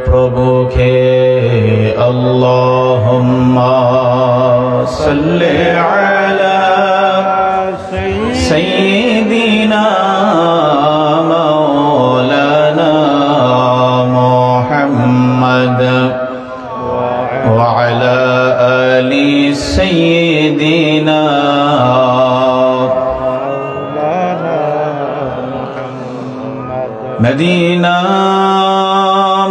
প্রভুকে আল্লাহুম্মা সাল্লি আলা সাইয়্যিদিনা মাওলানা মুহাম্মদ ওয়া আলা আলি সাইয়্যিদিনা মদিনা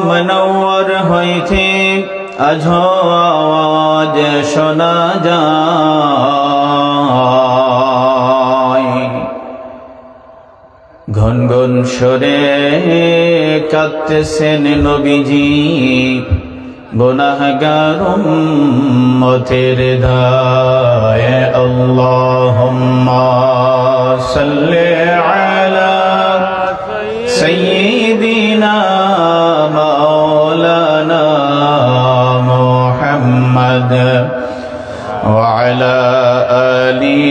মনওয়ার হইতে আজ আওয়াজ শোনা যায়, ঘন ঘন সুরে কাঁদতেছেন নবীজি গুনাহগার উম্মতের দায়। আল্লাহুম্মা সাল্লি আলা সাইয়্যিদিনা মাওলানা মুহাম্মদ ওয়া আলা আলি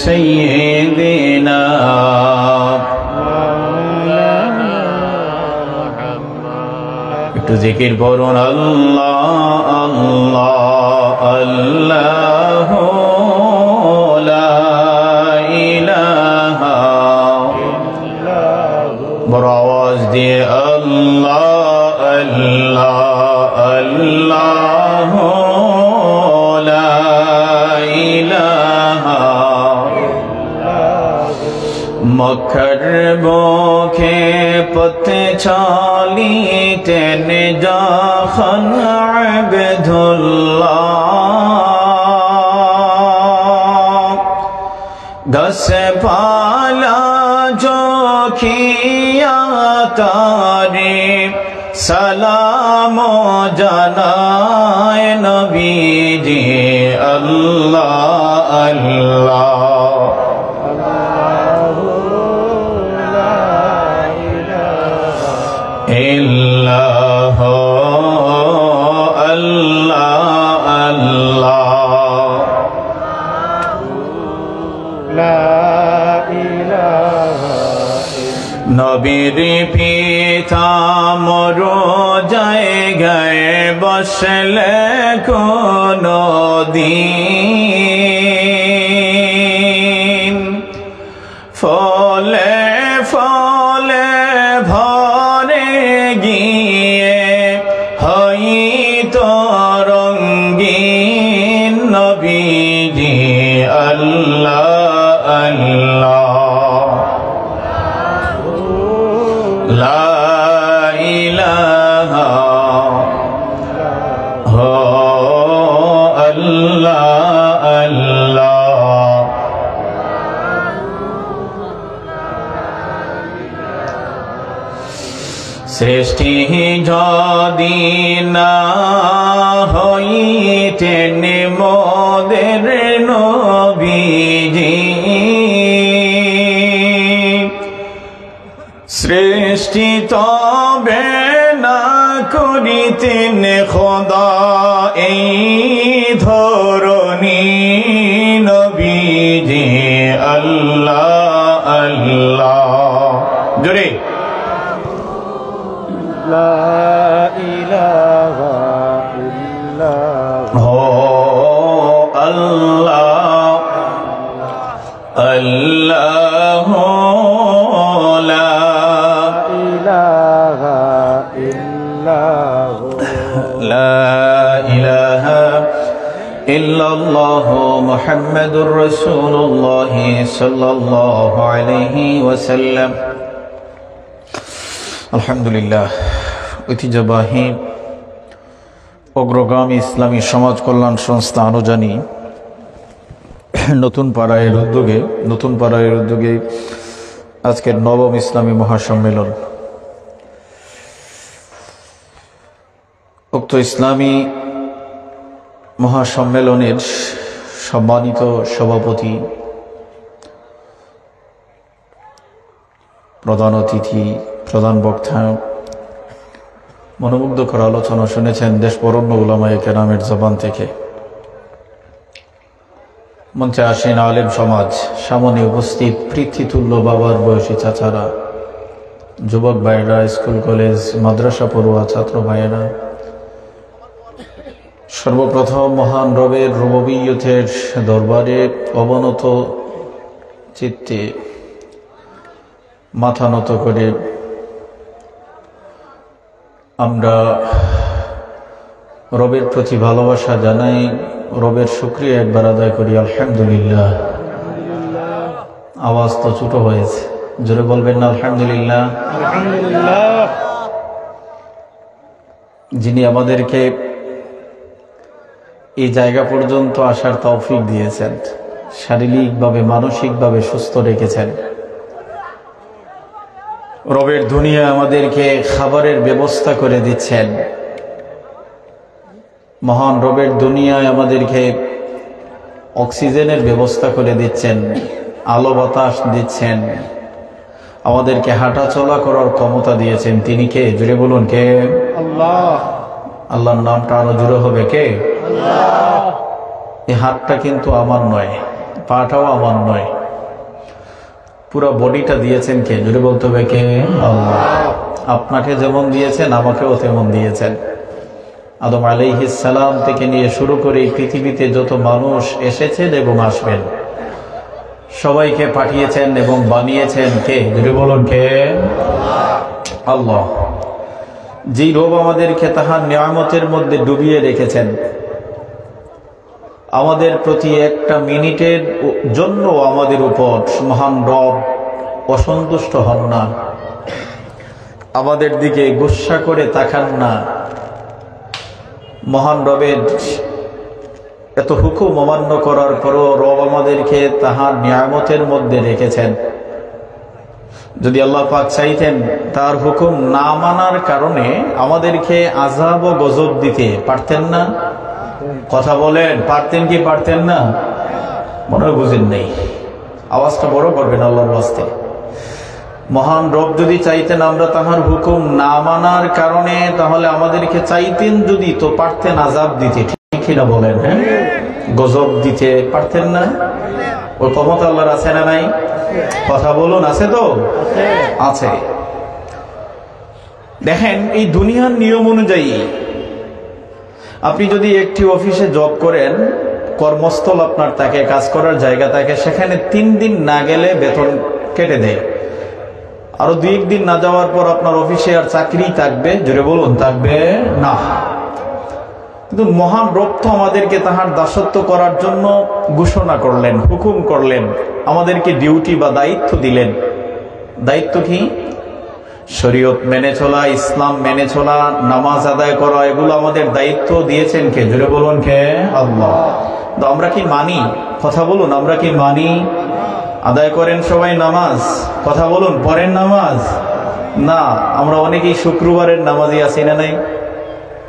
সাইয়্যিদিনা মাওলানা মুহাম্মদ। একটু জিকির করুন আল্লাহ আল্লাহ আল্লাহ লা ইলাহা বড় আওয়াজ দিয়ে আল্লাহ আল্লাহ আল্লাহ লা ইলাহা। মক্কার বুকে পথে চলিতেন যখন আবদুল্লাহ, গাছপালা চোখিয়া তারে সালাম জানায় নবীজি আল্লাহ আল্লাহ ইল্লাহ আল্লাহ আল্লাহ লা ইলাহা। নবীর পিতা মর জায়গায় বসলে কোনো দিন, ফলে ফলে ভরে গিয়ে হইতো রঙ্গিন নবীজি আল্লাহ আল্লাহ লা ইলাহা হো আল্লাহ আল্লাহ। সৃষ্টি যদি না হইতেন মোদের নবীজি, সৃষ্টি তবে না করিতেন খোদা এই ধরণী নবীজি আল্লাহ আল্লাহ। জোরে লা ইলাহা ইল্লাল্লাহ আল্লাহ আল্লাহ লা ইলাহা ইল্লাল্লাহ লা ইলাহা ইল্লাল্লাহ মুহাম্মাদুর রাসূলুল্লাহ সাল্লাল্লাহু আলাইহি ওয়াসাল্লাম। আলহামদুলিল্লাহ, ঐতিহ্যবাহী অগ্রগামী ইসলামী সমাজ কল্যাণ সংস্থা আনুজানি নতুন পাড়ায়ের উদ্যোগে আজকের নবম ইসলামী মহাসম্মেলন। উক্ত ইসলামী মহাসম্মেলনের সম্মানিত সভাপতি, প্রধান অতিথি, প্রধান বক্তা, মনোমুগ্ধকর আলোচনা শুনেছেন দেশ বরেণ্য উলামায়ে কেরামের জবান থেকে। মঞ্চে আসেন আলেম সমাজ, সামনে উপস্থিত পৃথিতুল্য বাবার বয়সী চাচারা, যুবক ভাইয়েরা, স্কুল কলেজ মাদ্রাসা পড়ুয়া ছাত্র ভাইয়েরা, সর্বপ্রথম মহান রবের রুবুবিয়তের দরবারে অবনত চিত্তে মাথা নত করে আমরা রবের প্রতি ভালোবাসা জানাই, রবের শুকরিয়া একবার আদায় করি। আলহামদুলিল্লাহ। আওয়াজ তো ছোট হয়েছে, জোরে বলবেন না আলহামদুলিল্লাহ। আলহামদুলিল্লাহ। যিনি আমাদেরকে এই জায়গা পর্যন্ত আসার তৌফিক দিয়েছেন, শারীরিকভাবে মানসিকভাবে সুস্থ রেখেছেন, রবের দুনিয়া আমাদেরকে খাবারের ব্যবস্থা করে দিচ্ছেন, মহান রবের দুনিয়ায় আমাদেরকে অক্সিজেনের ব্যবস্থা করে দিচ্ছেন, আলো বাতাস দিচ্ছেন, আমাদেরকে হাঁটা চলা করার ক্ষমতা দিয়েছেন। তিনি কে? জুড়ে বলুন কে? আল্লাহ। আল্লাহর নামটা আরো জুড়ে হবে কে? আল্লাহ। এই হাতটা কিন্তু আমার নয়, পাটাও আমার নয়, পুরো বডিটা দিয়েছেন কে? জুড়ে বলতে হবে কে? আল্লাহ। আপনাকে যেমন দিয়েছেন আমাকেও তেমন দিয়েছেন। আদম আলাইহিস সালাম থেকে নিয়ে শুরু করে এই পৃথিবীতে যত মানুষ এসেছেন এবং আসবেন সবাইকে পাঠিয়েছেন এবং বানিয়েছেন কে? জুড়ে বলুন কে? আল্লাহ। যেই রব আমাদেরকে তাহার নিয়ামতের মধ্যে ডুবিয়ে রেখেছেন, আমাদের প্রতি একটা মিনিটের জন্য আমাদের উপর মহান রব অসন্তুষ্ট হন না, আমাদের দিকে গুসা করে তাকান না। মহান রবের এত হুকুম অমান্য করার পরও রব আমাদেরকে তাহার নিয়ামতের মধ্যে রেখেছেন। যদি আল্লাহ পাক চাইতেন তার হুকুম না মানার কারণে আমাদেরকে আযাব ও গজব দিতে পারতেন না? কথা বলেন, পারতেন কি পারতেন না? মনে হয় বুঝেন নেই। আওয়াজটা বড় করবেন আল্লাহর ওয়াস্তে। মহান রব যদি চাইতেন আমরা তাহার হুকুম না মানার কারণে, তাহলে আমাদেরকে চাইতেন যদি তো পারতেন আযাব দিতে, ঠিক কিনা বলেন? হ্যাঁ, গজব দিতে পারতেন না? ওই ক্ষমতা আল্লাহর আছে না নাই? কথা বলুন, আছে তো? আছে। দেখেন, এই দুনিয়ার নিয়ম অনুযায়ী আপনি যদি একটি অফিসে জব করেন, কর্মস্থল আপনার থাকে, কাজ করার জায়গা থাকে, সেখানে 3 দিন না গেলে বেতন কেটে দেয়। আরো 2 দিন না যাওয়ার পর আপনার অফিসে আর চাকরি থাকবে? জোরে বলুন, থাকবে না। কিন্তু মহান রব তো আমাদেরকে তাহার দাসত্ব করার জন্য ঘোষণা করলেন, হুকুম করলেন, আমাদেরকে ডিউটি বা দায়িত্ব দিলেন। দায়িত্ব কি? শরীয়ত মেনে চলা, ইসলাম মেনে চলা, নামাজ আদায় করা, এগুলো আমাদের দায়িত্ব দিয়েছেন কে? জোরে বলুন কে? আল্লাহ। তো আমরা কি মানি? কথা বলুন, আমরা কি মানি? আদায় করেন সবাই নামাজ? কথা বলুন, পড়েন নামাজ? না, আমরা অনেকেই শুক্রবারের নামাজি আছি না নাই?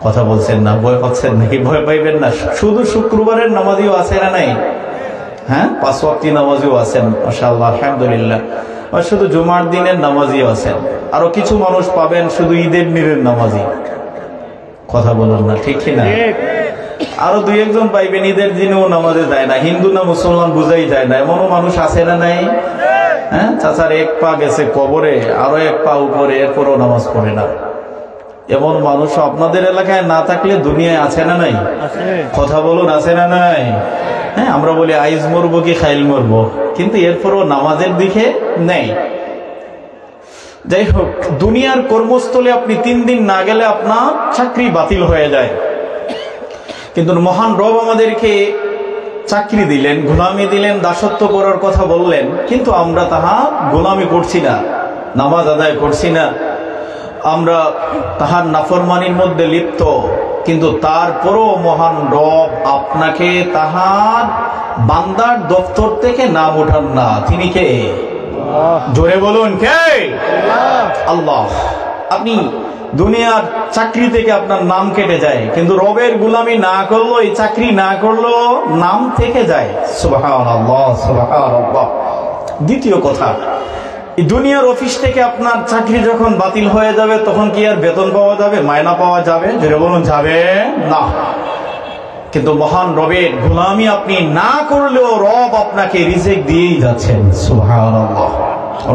কথা বলছেন না, ভয় পাচ্ছেন নাকি? ভয় পাইবেন না, শুধু শুক্রবারের নামাজিও আছে না নাই? হ্যাঁ, 5 ওয়াক্তি নামাজিও আছেন, মাশাআল্লাহ, আলহামদুলিল্লাহ। আর শুধু জুমার দিনের নামাজিও আছেন। আরো কিছু মানুষ পাবেন শুধু ঈদের দিনের নামাজি। কথা বলুন না, ঠিক কিনা? আরো 2-1 পাইবেন ঈদের দিনেও নামাজে যায় না, হিন্দু না মুসলমান বুঝাই যায় না, এমনও মানুষ আছে না নাই? হ্যাঁ, চাচার 1 পা গেছে কবরে, আরো 1 পা উপরে, এরপরও নামাজ পড়ে না। এমন মানুষ আপনাদের এলাকায় না থাকলে দুনিয়ায় আছে না নাই? কথা বলুন, আছে না নাই? হ্যাঁ, আমরা বলি আইজ মরবো কি খাইল মরবো, কিন্তু এরপরও নামাজের দিকে নেই। যাই হোক, দুনিয়ার কর্মস্থলে আপনি 3 দিন না গেলে আপনার চাকরি বাতিল হয়ে যায়। কিন্তু মহান রব আমাদেরকে চাকরি দিলেন, গোলামি দিলেন, দাসত্ব করার কথা বললেন, কিন্তু আমরা তাহা গোলামি করছি না, নামাজ আদায় করছি না, আমরা তাহার নাফরমানির মধ্যে লিপ্ত। কিন্তু তারপরও মহান রব আপনাকে তাহার বান্দার দপ্তর থেকে নাম ওঠান না। তিনি কে? জোরে বলুন কে? আল্লাহ। আপনি দুনিয়ার চাকরি থেকে আপনার নাম কেটে যায়, কিন্তু রবের গোলামি না করলো, এই চাকরি না করলো, নাম থেকে যায়। সুবহানাল্লাহ, সুবহানাল্লাহ। দ্বিতীয় কথা, এই দুনিয়ার অফিস থেকে আপনার চাকরি যখন বাতিল হয়ে যাবে, তখন কি আর বেতন পাওয়া যাবে, মায়না পাওয়া যাবে? জোরে বলুন, যাবে না। কিন্তু মহান রবের গোলামি আপনি না করলেও রব আপনাকে রিজেক্ট দিয়েই যাচ্ছেন। সুবহানাল্লাহ।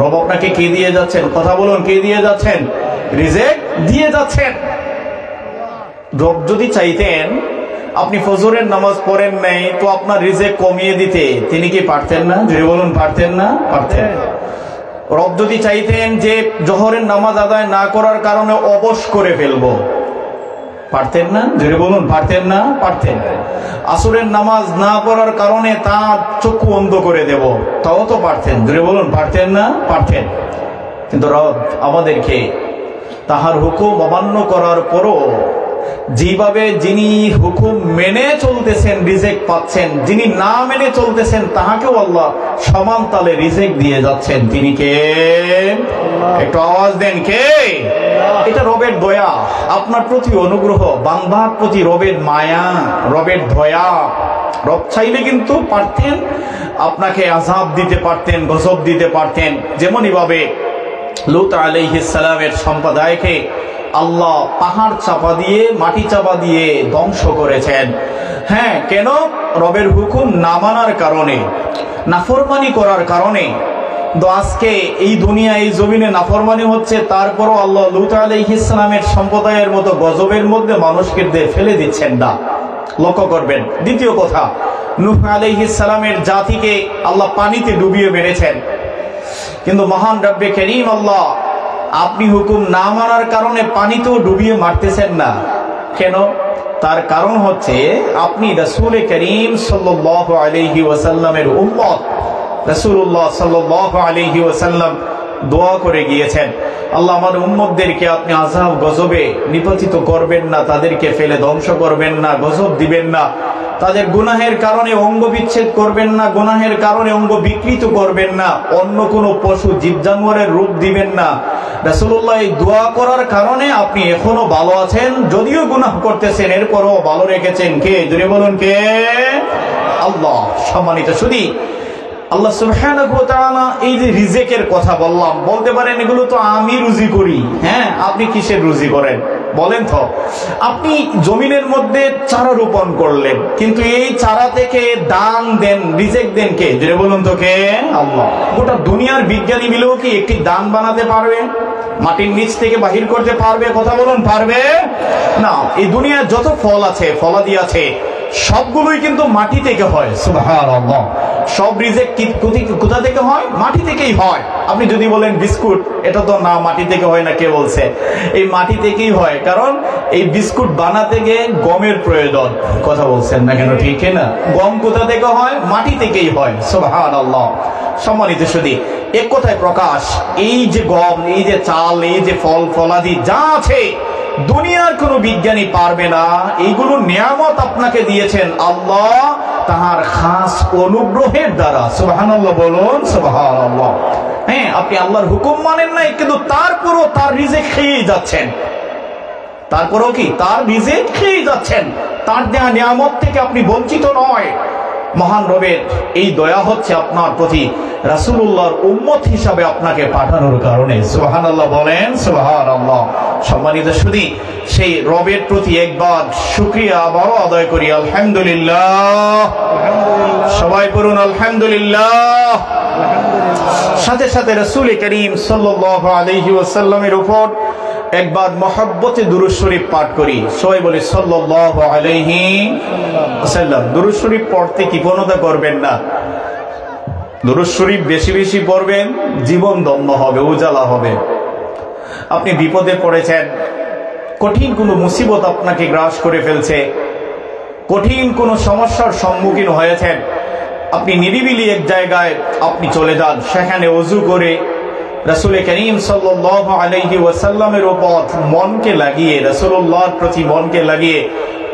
রব আপনাকে কে দিয়ে যাচ্ছেন? কথা বলুন, কে দিয়ে যাচ্ছেন? রিজিক দিয়ে যাচ্ছেন। রব যদি চাইতেন আপনি ফজরের নামাজ পড়েন নাই তো আপনার রিজিক কমিয়ে দিতে, তিনি কি পারতেন না? যদি বলুন পারতেন না? পারতেন। রব যদি চাইতেন যে জোহরের নামাজ আদায় না করার কারণে অবশ করে ফেলবো, পারতেন না? যদি বলুন পারতেন না? পারতেন। আসরের নামাজ না পড়ার কারণে তার চক্ষু অন্ধ করে দেব, তাও তো পারতেন। যদি বলুন পারতেন না? পারতেন। কিন্তু রব আমাদেরকে তাহার হুকুম অমান্য করার পরও যেভাবে যিনি হুকুম মেনে চলতেছেন রিজিক পাচ্ছেন, যিনি না মেনে চলতেছেন তাহাকেও আল্লাহ সমান তালে রিজিক দিয়ে যাচ্ছেন। তিনি কে? একটু আওয়াজ দেন, কে? এটা রবের দয়া, আপনার প্রতি অনুগ্রহ, বান্দার প্রতি রবের মায়া, রবের দয়া। রব চাইলে কিন্তু পারতেন আপনাকে আযাব দিতে পারতেন, গজব দিতে পারতেন। যেমনই ভাবে লূত আলাইহিস সালামের সম্প্রদায়কে আল্লাহ পাহাড় চাপা দিয়ে, মাটি চাপা দিয়ে ধ্বংস করেছেন। হ্যাঁ, কেন? রবের হুকুম না মানার কারণে, নাফরমানি করার কারণে। তো আজকে এই দুনিয়া, এই জমিনে নাফরমানি হচ্ছে, তারপরও আল্লাহ লূত আলাইহিস সালামের সম্প্রদায়ের মতো গজবের মধ্যে মানুষকে ফেলে দিচ্ছেন না। লক্ষ্য করবেন। দ্বিতীয় কথা, নূহ আলাইহিস সালামের জাতিকে আল্লাহ পানিতে ডুবিয়ে মেরেছেন। কিন্তু মহান রব্বে কারীম আল্লাহ আপনি হুকুম না মানার কারণে পানিতেও ডুবিয়ে মারতেছেন না। কেন? তার কারণ হচ্ছে আপনি রাসূল করিম সাল্লাল্লাহু আলাইহি ওয়াসাল্লামের উম্মত। রাসূলুল্লাহ সাল্লাল্লাহু আলাইহি ওয়াসাল্লাম দোয়া করে গিয়েছেন, আল্লাহ আমার উম্মতদেরকে আপনি আযাব গজবে নিপতিত করবেন না, তাদেরকে ফেলে ধ্বংস করবেন না, গজব দিবেন না, তাদের গুনাহের কারণে অঙ্গ বিচ্ছেদ করবেন না, গুনাহের কারণে অঙ্গ বিকৃত করবেন না, অন্য কোনো পশু জীব জানোয়ারের রূপ দিবেন না। রাসূলুল্লাহ এই দোয়া করার কারণে আপনি এখনো ভালো আছেন, যদিও গুনাহ করতেছেন এরপরও ভালো রেখেছেন। কে? যদি বলুন কে? আল্লাহ। সম্মানিত শুধু আল্লাহ সুবহানাহু ওয়া তাআলা এই যে রিজিকের কথা বললাম, বলতে পারেন এগুলো তো আমি রুজি করি। হ্যাঁ, আপনি কিসের রুজি করেন বলেন তো? আপনি জমিনের মধ্যে চারা রোপণ করলেন, কিন্তু এই চারা থেকে দান দেন, রিজিক দেন কে? যদি বলুন তো কে? আল্লাহ। গোটা দুনিয়ার বিজ্ঞানী মিলেও কি একটি দান বানাতে পারবে? মাটির নিচ থেকে বাহির করতে পারবে? কথা বলুন, পারবে না। এই দুনিয়ার যত ফল আছে, ফলাদি আছে, সবগুলোই কিন্তু মাটি থেকে হয়। সুবহানাল্লাহ। সব রিজিক কোথা থেকে হয়? মাটি থেকেই হয়। আপনি যদি বলেন বিস্কুট, এটা তো না, মাটি থেকে হয় না। কে বলছে? এই মাটি থেকেই হয়, কারণ এই বিস্কুট বানাতে গিয়ে গমের প্রয়োজন। কথা বলছেন না কেন? ঠিক না? গম কোথা থেকে হয়? মাটি থেকেই হয়। সুবহানাল্লাহ। সম্মানিত শুধু এক কথায় প্রকাশ, এই যে গম, এই যে চাল, এই যে ফল ফলাদি যা আছে, দুনিয়ার কোনো বিজ্ঞানী পারবে না। এইগুলো নিয়ামত আপনাকে দিয়েছেন আল্লাহ তাহার খাস অনুগ্রহের দ্বারা। সুবহানাল্লাহ বলুন, সুবহানাল্লাহ। হ্যাঁ, আপনি আল্লাহর হুকুম মানেন নাই, কিন্তু তারপরও তার রিজিক খেয়ে যাচ্ছেন। তারপরও কি? তার রিজিক খেয়ে যাচ্ছেন। তার দেয়া নিয়ামত থেকে আপনি বঞ্চিত নয়। মহান রবের এই দয়া হচ্ছে আপনার প্রতি, রাসূলুল্লাহর উম্মত হিসাবে আপনাকে পাঠানোর কারণে। সুবহানাল্লাহ বলেন, সুবহানাল্লাহ। সম্মানিত শুধু সেই রবের প্রতি একবার শুকরিয়া আবারও আদায় করি। আলহামদুলিল্লাহ। সবাই পড়ুন আলহামদুলিল্লাহ। সাথে সাথে রাসূল করিম সাল্লাল্লাহু আলাইহি ওয়াসাল্লামের উপর একবার মহব্বতে দুরূদ শরীফ পাঠ করি। সবাই বলে সাল্লাল্লাহু আলাইহি ওয়াসাল্লাম। দুরূদ শরীফ পড়তে কৃপণতা করবেন না। দুরূদ শরীফ বেশি বেশি পড়বেন, জীবন ধন্য হবে, উজালা হবে। আপনি বিপদে পড়েছেন, কঠিন কোনো মুসিবত আপনাকে গ্রাস করে ফেলছে, কঠিন কোনো সমস্যার সম্মুখীন হয়েছেন, আপনি নিরিবিলি এক জায়গায় আপনি চলে যান, সেখানে ওযু করে রাসূল করিম সাল্লাল্লাহু আলাইহি ওয়াসাল্লামের উপর মনকে লাগিয়ে, রাসূলুল্লাহর প্রতি মনকে লাগিয়ে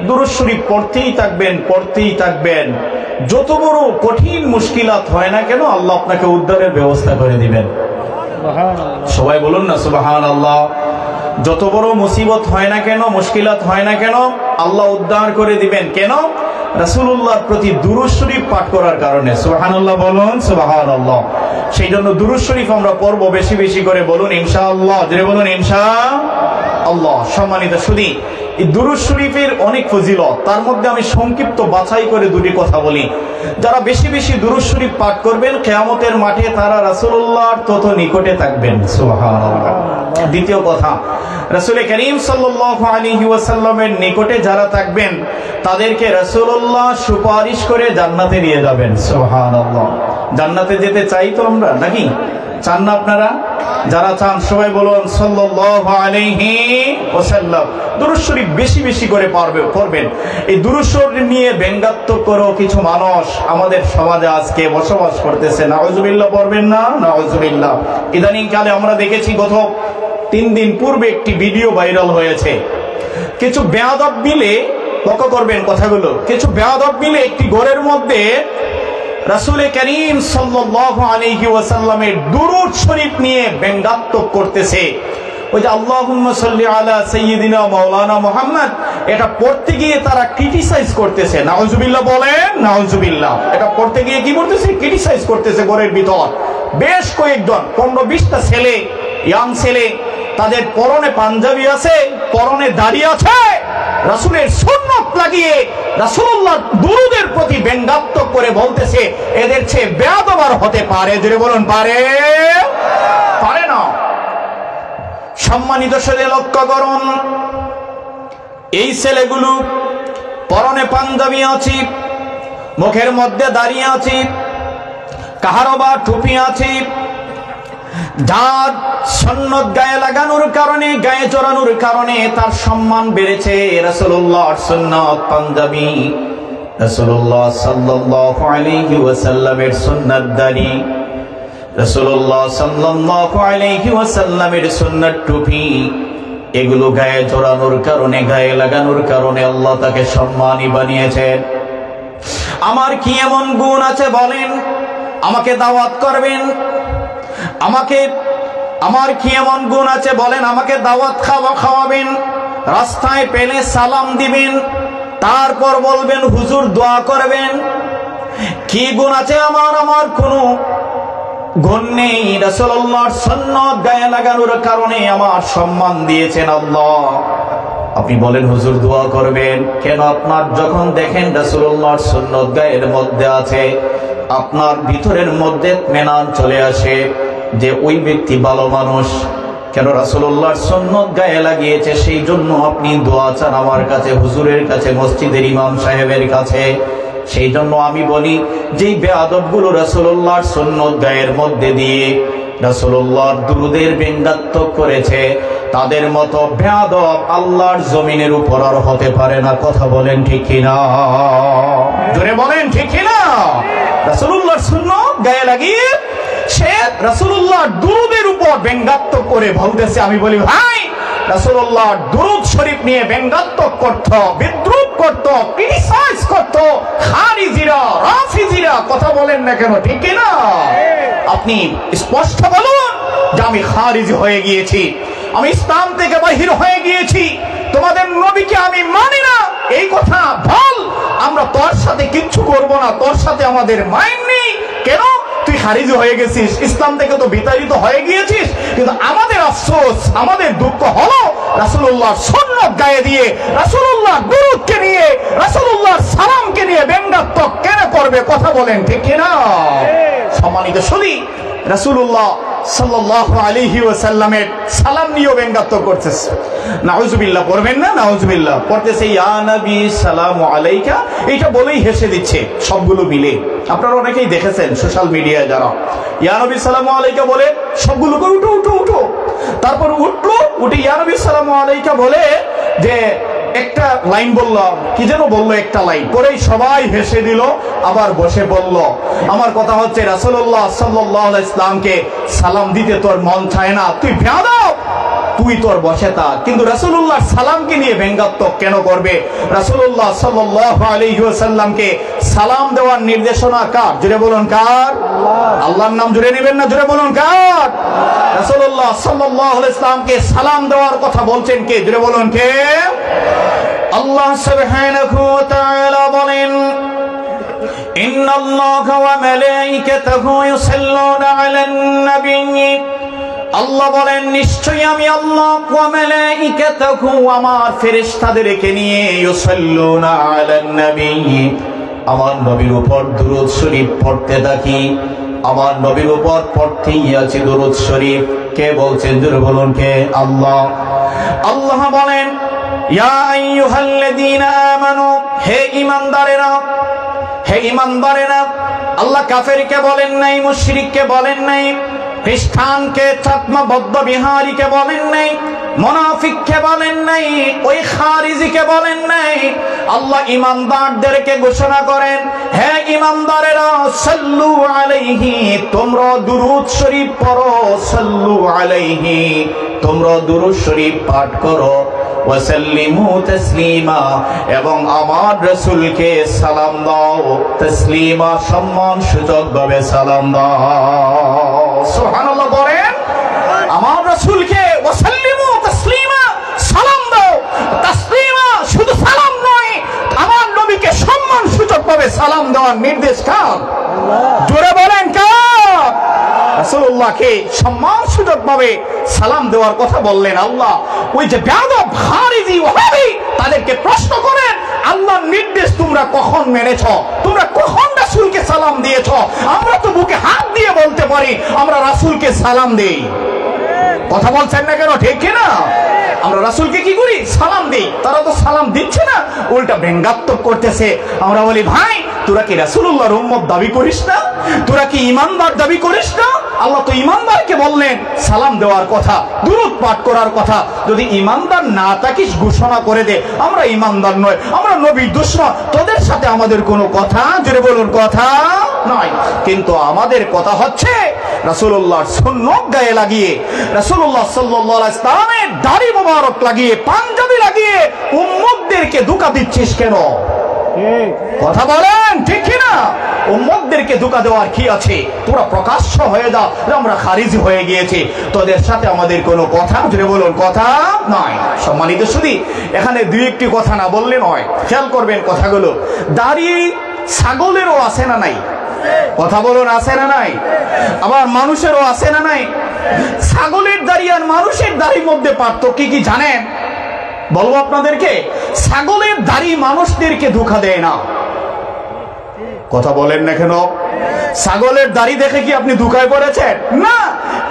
দুরূদ শরীফ পড়তেই থাকবেন, পড়তেই থাকবেন। যত বড় কঠিন মুশকিলাত হয় না কেন, আল্লাহ আপনাকে উদ্ধারের ব্যবস্থা করে দিবেন। সবাই বলুন না সুবহানাল্লাহ। যত বড় মুসিবত হয় না কেন, মুশকিলাত হয় না কেন, আল্লাহ উদ্ধার করে দিবেন। কেন? রাসূলুল্লাহর প্রতি দুরূদ শরীফ পাঠ করার কারণে। সুবহানাল্লাহ বলুন, সুবহানাল্লাহ। সেই জন্য দুরূদ শরীফ আমরা পড়ব বেশি বেশি করে, বলুন ইনশাআল্লাহ। জোরে বলুন ইনশাআল্লাহ। সম্মানিত শুধু এই দুরূদ শরীফের অনেক ফজিলত, তার মধ্যে আমি সংক্ষিপ্ত বাছাই করে দুটি কথা বলি। যারা বেশি বেশি দুরূদ শরীফ পাঠ করবেন, কিয়ামতের মাঠে তারা রাসূলুল্লাহর তত নিকটে থাকবেন। সুবহানাল্লাহ। দ্বিতীয় কথা, রাসূল করিম সাল্লাল্লাহু আলাইহি ওয়াসাল্লামের নিকটে যারা থাকবেন তাদেরকে রাসূলুল্লাহ সুপারিশ করে জান্নাতে নিয়ে যাবেন। সুবহানাল্লাহ। জান্নাতে যেতে চাই তো আমরা, নাকি চান না আপনারা? যারা চান সবাই বলুন সাল্লাল্লাহু আলাইহি ওয়াসাল্লাম। দুরূদ শরীফ বেশি বেশি করে পড়বেন। এই দুরূদ শরীফ নিয়ে ব্যঙ্গাত্মক করে কিছু মানুষ আমাদের সমাজে আজকে বসবাস করতেছে। নাউজুবিল্লাহ পড়বেন না? নাউজুবিল্লাহ। ইদানিং কালে আমরা দেখেছি, গত 3 দিন পূর্বে একটি ভিডিও ভাইরাল হয়েছে। কিছু বেয়াদব মিলে, লক্ষ্য করবেন কথাগুলো, কিছু বেয়াদব মিলে একটি ঘরের মধ্যে রাসূল করিম সাল্লাল্লাহু আলাইহি ওয়াসাল্লামের দুরূদ শরীফ নিয়ে ব্যঙ্গাত্মক করতেছে। ওই যে আল্লাহুম্মা সাল্লি আলা সাইয়্যিদিনা মাওলানা মুহাম্মদ, এটা পড়তে গিয়ে তারা ক্রিটিসাইজ করতেছে। নাউজুবিল্লাহ বলেন, নাউজুবিল্লাহ। এটা পড়তে গিয়ে কি করতেছে? ক্রিটিসাইজ করতেছে ঘরের ভিতর। বেশ কয়েকজন 15-20টা ছেলে, ইয়াং ছেলে, তাদের পরনে পাঞ্জাবি আছে, পরনে দাড়ি আছে, রাসূলের সুন্নাত লাগিয়ে রাসূলুল্লাহর দুরূদের প্রতি ব্যঙ্গাত্মক করে বলতেছে, এদের চেয়ে বেয়াদব আর হতে পারে? জোরে বলুন, পারে? পারে না। সম্মানিত ছেলে, লক্ষ্য করুন, এই ছেলেগুলো পরনে পাঞ্জাবি আছে, মুখের মধ্যে দাড়ি আছে, কাহারো বা টুপি আছে, যার সুন্নাত গায়ে লাগানোর কারণে, গায়ে চড়ানোর কারণে তার সম্মান বেড়েছে। রাসূলুল্লাহর সুন্নাত পাঞ্জাবি, রাসূলুল্লাহ সাল্লাল্লাহু আলাইহি ওয়াসাল্লামের সুন্নাত দাড়ি, রাসূলুল্লাহ সাল্লাল্লাহু আলাইহি ওয়াসাল্লামের সুন্নাত টুপি, এগুলো গায়ে চড়ানোর কারণে, গায়ে লাগানোর কারণে আল্লাহ তাকে সম্মানী বানিয়েছেন। আমার কি এমন গুণ আছে বলেন? আমাকে দাওয়াত করবেন, আমার কি এমন গুণ আছে বলেন? আমাকে দাওয়াত খাওয়াবেন, রাস্তায় পেলে সালাম দিবেন, তারপর বলবেন হুজুর দোয়া করবেন। কি গুণ আছে আমার? আমার কোনো গুণ নেই। রাসূলুল্লাহর সুন্নাত গায়ে লাগানোর কারণে আমার সম্মান দিয়েছেন আল্লাহ। আপনি বলেন হুজুর দোয়া করবেন কেন? আপনার যখন দেখেন রাসূলুল্লাহর সুন্নাত গায়ের মধ্যে আছে, আপনার ভিতরের মধ্যে ইতমিনান চলে আসে যে ওই ব্যক্তি ভালো মানুষ। কেন? রাসূলুল্লাহর সুন্নাত গায়ে লাগিয়েছে, সেই জন্য আপনি দোয়া চান আমার কাছে, হুজুরের কাছে, মসজিদের ইমাম সাহেবের কাছে। সেই জন্য আমি বলি, যেই বেয়াদবগুলো রাসূলুল্লাহর সুন্নাত গায়ের মধ্যে দিয়ে রাসূলুল্লাহর দুরূদের ব্যঙ্গাত্মক করেছে, তাদের মতো বেয়াদব আল্লাহর জমিনের উপর আর হতে পারে না। কথা বলেন ঠিক কিনা? জোরে বলেন ঠিক কিনা? রাসূলুল্লাহর সুন্নাত গায়ে লাগিয়ে সে রাসূলুল্লাহর দুরূদের উপর ব্যঙ্গাত্মক করে বলতেছে। আমি বলি ভাই, রাসূলুল্লাহর দুরূদ শরীফ নিয়ে ব্যঙ্গাত্মক করত, বিদ্রূপ করত, ক্রিটিসাইজ করত খারিজিরা, রাফিজিরা। কথা বলেন না কেন? ঠিক কিনা? আপনি স্পষ্ট বলুন যে আমি খারিজি হয়ে গিয়েছি, আমি ইসলাম থেকে বাহির হয়ে গিয়েছি, তোমাদের নবীকে আমি মানি না, এই কথা বল। আমরা তোর সাথে কিচ্ছু করব না, তোর সাথে আমাদের মাইন্ড নেই। কেন? তুই খারিজি হয়ে গেছিস, ইসলাম থেকে তো বিতাড়িত হয়ে গিয়েছিস। কিন্তু আমাদের আফসোস, আমাদের দুঃখ হলো রাসূলুল্লাহর সুন্নাত গায়ে দিয়ে, রাসূলুল্লাহর দুরূদকে নিয়ে, রাসূলুল্লাহর সালামকে নিয়ে ব্যঙ্গাত্মক কেন করবে? কথা বলেন ঠিক কিনা? সম্মানিত সুধী, রাসূলুল্লাহ সাল্লাল্লাহু আলাইহি ওয়াসাল্লামের সালাম নিয়ে ব্যঙ্গাত্মক করতেছে। নাউজুবিল্লাহ পড়বেন না? নাউজুবিল্লাহ পড়তেছে, ইয়া নবী সালামু আলাইকা, এটা বলেই হেসে দিচ্ছে সবগুলো মিলে। আপনারা অনেকেই দেখেছেন সোশ্যাল মিডিয়ায়, যারা ইয়া নবী সালামু আলাইকা বলে সবগুলোকে উঠো উঠো উঠো, তারপর উঠলো, উঠে ইয়া নবী সালামু আলাইকা বলে যে একটা লাইন বলল, কি যেন বললো, একটা লাইন পরেই সবাই হেসে দিল, আবার বসে বলল। আমার কথা হচ্ছে, রাসূলুল্লাহ সাল্লাল্লাহু আলাইহি ওয়াসাল্লামকে সালাম দিতে তোর মন চায় না, তুই বেয়াদব, তুই তোর বসে থাক। কিন্তু রাসূলুল্লাহর সালামকে নিয়ে ব্যঙ্গাত্মক কেন করবে? রাসূলুল্লাহ সাল্লাল্লাহু আলাইহি ওয়াসাল্লামকে সালাম দেওয়ার নির্দেশনা কার? জোরে বলুন কার? আল্লাহর নাম জোরে নেবেন না? জোরে বলুন কার? রাসূলুল্লাহ সাল্লাল্লাহু আলাইহি ওয়াসাল্লামকে সালাম দেওয়ার কথা বলছেন কে? জোরে বলুন কে? আল্লাহ সুবহানাহু ওয়া তাআলা বলেন, ইন্নাল্লাহা ওয়া মালাইকাতাহু ইউসাল্লুনা আলান নাবিয়্যি আল্লাহ বলেন নিশ্চয়ই আমি আল্লাহ ওয়া মালাইকাতুহু আমার ফেরেশতাদেরকে নিয়ে ইউসাল্লুনা আলান নবী আমার নবীর উপর দুরূদ শরীফ পড়তে থাকি। আমার নবীর উপর পড়তেই আছে দুরূদ শরীফ। কে বলছেন জোরে বলুন কে? আল্লাহ। আল্লাহ বলেন ইয়া আইয়ুহাল্লাযীনা আমানু হে ঈমানদারেরা, হে ঈমানদারেরা। আল্লাহ কাফেরকে বলেন নাই, মুশরিককে বলেন নাই, খ্রিস্টানকে চাকমা বৌদ্ধ বিহারীকে বলেন নাই, মুনাফিককে বলেন নাই, ওই খারিজিকে বলেন নাই। আল্লাহ ঈমানদারদেরকে ঘোষণা করেন হে ঈমানদারেরা সাল্লু আলাইহি তোমরা দুরূদ শরীফ পড়ো, সাল্লু আলাইহি তোমরা দুরূদ শরীফ পাঠ করো, ওয়াসাল্লিমু তাসলিমা এবং আমার রাসূলকে সালাম দাও, তাসলিমা সম্মান সূচকভাবে সালাম দাও। সুবহানাল্লাহ বলেন আমার রাসূলকে ওয়াসাল্লিমু তাসলিমা সালাম দাও। তাসলিমা শুধু সালাম নয়, আমার নবীকে সম্মান সূচকভাবে সালাম দেওয়ার নির্দেশ কার? জোরে বলেন কার? রাসূলুল্লাহকে সম্মান সূচকভাবে সালাম দেওয়ার কথা বললেন আল্লাহ। ওই যে বেয়াদব খারিজি ওয়াহাবি তাদেরকে প্রশ্ন করেন আল্লাহর নির্দেশ তোমরা কখন মেনেছো? তোমরা কখন রাসূলকে সালাম দিয়েছো? আমরা তো বুকে হাত দিয়ে বলতে পারি আমরা রাসূলকে সালাম দেই। কথা বলছেন না কেন? ঠিক কি না? আমরা রাসূলকে কি করি? সালাম দেই। তারা তো সালাম দিচ্ছে না, উল্টা ব্যঙ্গাত্মক করতেছে। আমরা বলি ভাই তোরা কি রাসূলুল্লাহর উম্মত দাবি করিস না? তোরা কি ঈমানদার দাবি করিস না? আল্লাহ তো ঈমানদারকে বললেন সালাম দেওয়ার কথা, দুরূদ পাঠ করার কথা। যদি ঈমানদার না থাকিস ঘোষণা করে দে আমরা ঈমানদার নয়, আমরা নবীর দুশমন, তোদের সাথে আমাদের কোনো কথা জোরে বলুন কথা নয়। কিন্তু আমাদের কথা হচ্ছে রাসূলুল্লাহর সুন্নাত গায়ে লাগিয়ে, রাসূলুল্লাহ সাল্লাল্লাহু আলাইহি ওয়াসাল্লামের দাড়ি মোবারক লাগিয়ে, পাঞ্জাবি লাগিয়ে উম্মতদেরকে ধোঁকা দিচ্ছিস কেন? কথা বলেন ঠিক কি না? উম্মতদেরকে ধোঁকা দেওয়ার কি আছে? তোরা প্রকাশ্য হয়ে যা আমরা খারিজি হয়ে গিয়েছি, তোদের সাথে আমাদের কোনো কথা জোরে বলুন কথা নয়। সম্মানিত শুধু এখানে দুই একটি কথা না বললে নয়, খেয়াল করবেন কথাগুলো। দাড়ি ছাগলেরও আছে না নাই? কথা বলুন আছে না নাই? আবার মানুষেরও আছে না নাই? ছাগলের দাড়ি আর মানুষের দাড়ির মধ্যে পার্থক্য কি জানেন? বলবো আপনাদেরকে। ছাগলের দাড়ি মানুষদেরকে ধোঁকা দেয় না। কথা বলেন না কেন? ছাগলের দাড়ি দেখে কি আপনি ধোঁকায় পড়েছেন? না,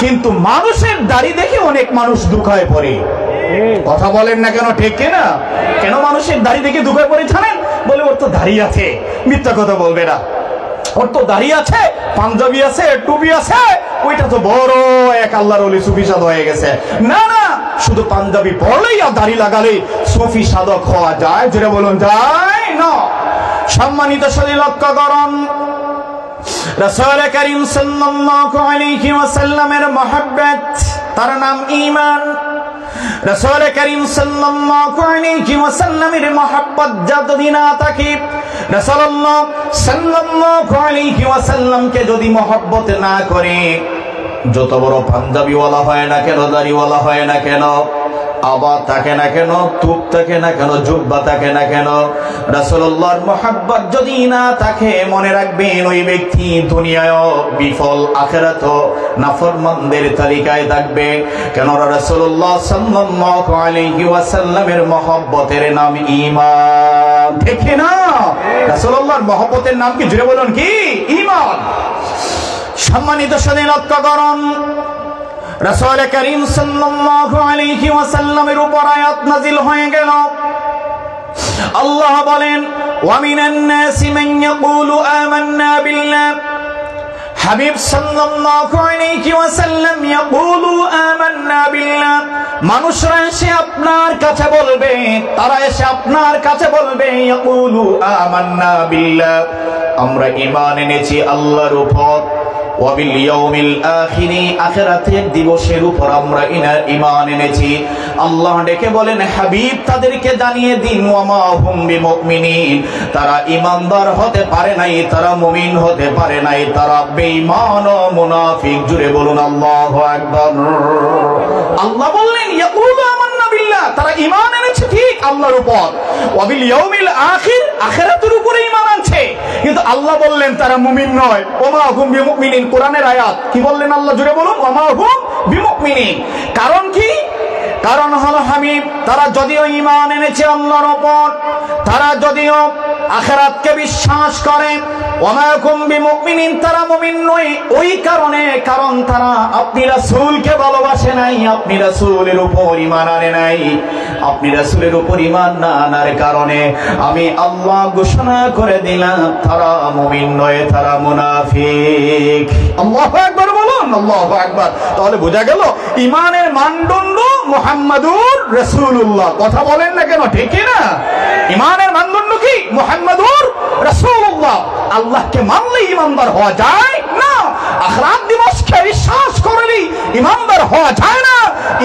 কিন্তু মানুষের দাড়ি দেখে অনেক মানুষ ধোঁকায় পড়ে। কথা বলেন না কেন? ঠিক কিনা? কেন মানুষের দাড়ি দেখে ধোঁকায় পড়ে জানেন? বলে ওর তো দাড়ি আছে। মিথ্যা কথা বলবে না। ওর তো দাড়ি আছে, পাঞ্জাবি আছে, টুপি আছে, ওইটা তো বড় এক আল্লাহর ওলি সুফি সাধক হয়ে গেছে। না না, শুধু পাঞ্জাবি পরলেই আর দাড়ি লাগালেই সুফি সাধক হওয়া যায়? যেটা বলুন যায় না। সম্মানিত সাথী লক্ষ্য করুন, রাসূল করিম সাল্লাল্লাহু আলাইহি ওয়াসাল্লামের মহব্বত, তার নাম ঈমান। রাসূল করিম সাল্লাল্লাহু আলাইহি ওয়াসাল্লামের মহব্বত যদি না থাকে, রাসূলুল্লাহ সাল্লাল্লাহু আলাইহি ওয়াসাল্লামকে যদি মহব্বত না করে, যত বড় পাঞ্জাবিওয়ালা হয় না কেন, দাড়িওয়ালা হয় না কেন, আবা থাকে না কেন, তুপ থাকে না কেন, জুব্বা থাকে না কেন, রাসূলুল্লাহর মহব্বত যদি না থাকে, মনে রাখবেন ওই ব্যক্তি দুনিয়ায়ও বিফল, আখিরাতেও নাফরমানদের তালিকায় থাকবে। কেন? রাসূলুল্লাহ সাল্লাল্লাহু আলাইহি ওয়াসাল্লামের মহব্বতের নাম ঈমান। ঠিক না? রাসূলুল্লাহর মহব্বতের নাম কি? জোরে বলুন কি? ঈমান। সম্মানিত সাথী লক্ষ্য করুন, রাসূল করিম সাল্লাল্লাহু আলাইহি ওয়াসাল্লামের উপর আয়াত নাযিল হয়ে গেল। আল্লাহ বলেন ওয়া মিনান নাসি মান ইয়াকুলু আমান্না বিল্লাহ। হাবিব সাল্লাল্লাহু আলাইহি ওয়াসাল্লাম ইয়াকুলু আমান্না বিল্লাহ। মানুষরা এসে আপনার কাছে বলবে, তারা এসে আপনার কাছে বলবে ইয়াকুলু আমান্না বিল্লাহ, আমরা ঈমান এনেছি আল্লাহর উপর, ওয়া বিল ইয়াউমিল আখির, আখিরাতের দিবসের উপর আমরা ঈমান এনেছি। আল্লাহ ডেকে বলেন হাবিব তাদেরকে জানিয়ে দিন ওয়া মা হুম বিমুমিনিন, তারা ঈমানদার হতে পারে নাই, তারা মুমিন হতে পারে নাই, তারা বেঈমান ও মুনাফিক। জুড়ে বলুন আল্লাহু আকবার। আল্লাহ বললেন ইয়াকুলু আমান্না বিল্লাহ, তারা ঈমান এনেছে ঠিক আল্লাহর উপর, ওয়া বিল ইয়াউমিল আখির, আখিরাতের উপরে ঈমান আনছে, কিন্তু আল্লাহ বললেন তারা মুমিন নয়। ওয়া মা হুম বিমুমিনিন, কোরআনের আয়াত কি বললেন আল্লাহ? জুড়ে বলুন ওয়া মা হুম বিমুমিনিন। কারণ কি? কারণ হলো হাবিব, তারা যদিও ঈমান এনেছে আল্লাহর উপর, তারা যদিও আখিরাতকে বিশ্বাস করে, ওমা কুম বিমুমিনিন, তারা মুমিন নয় ওই কারণে, কারণ তারা আপনি রাসূলকে ভালোবাসে নাই, আপনি রাসূলের উপর ঈমান আনে নাই। আপনি রাসূলের উপর ঈমান না আনার কারণে আমি আল্লাহ ঘোষণা করে দিলাম তারা মুমিন নয়, তারা মুনাফিক। আল্লাহু আকবার বলুন, আল্লাহু আকবার। তাহলে বোঝা গেল ঈমানের মানদণ্ড মুহাম্মাদুর রাসূলুল্লাহ। কথা বলেন না কেন, ঠিক না? ঈমানের মানদণ্ড কি? মুহাম্মাদুর রাসূলুল্লাহ। আল্লাহকে মানলে ঈমানদার হওয়া যায় না, আখিরাত দিবসকে বিশ্বাস করলে ঈমানদার হওয়া যায় না।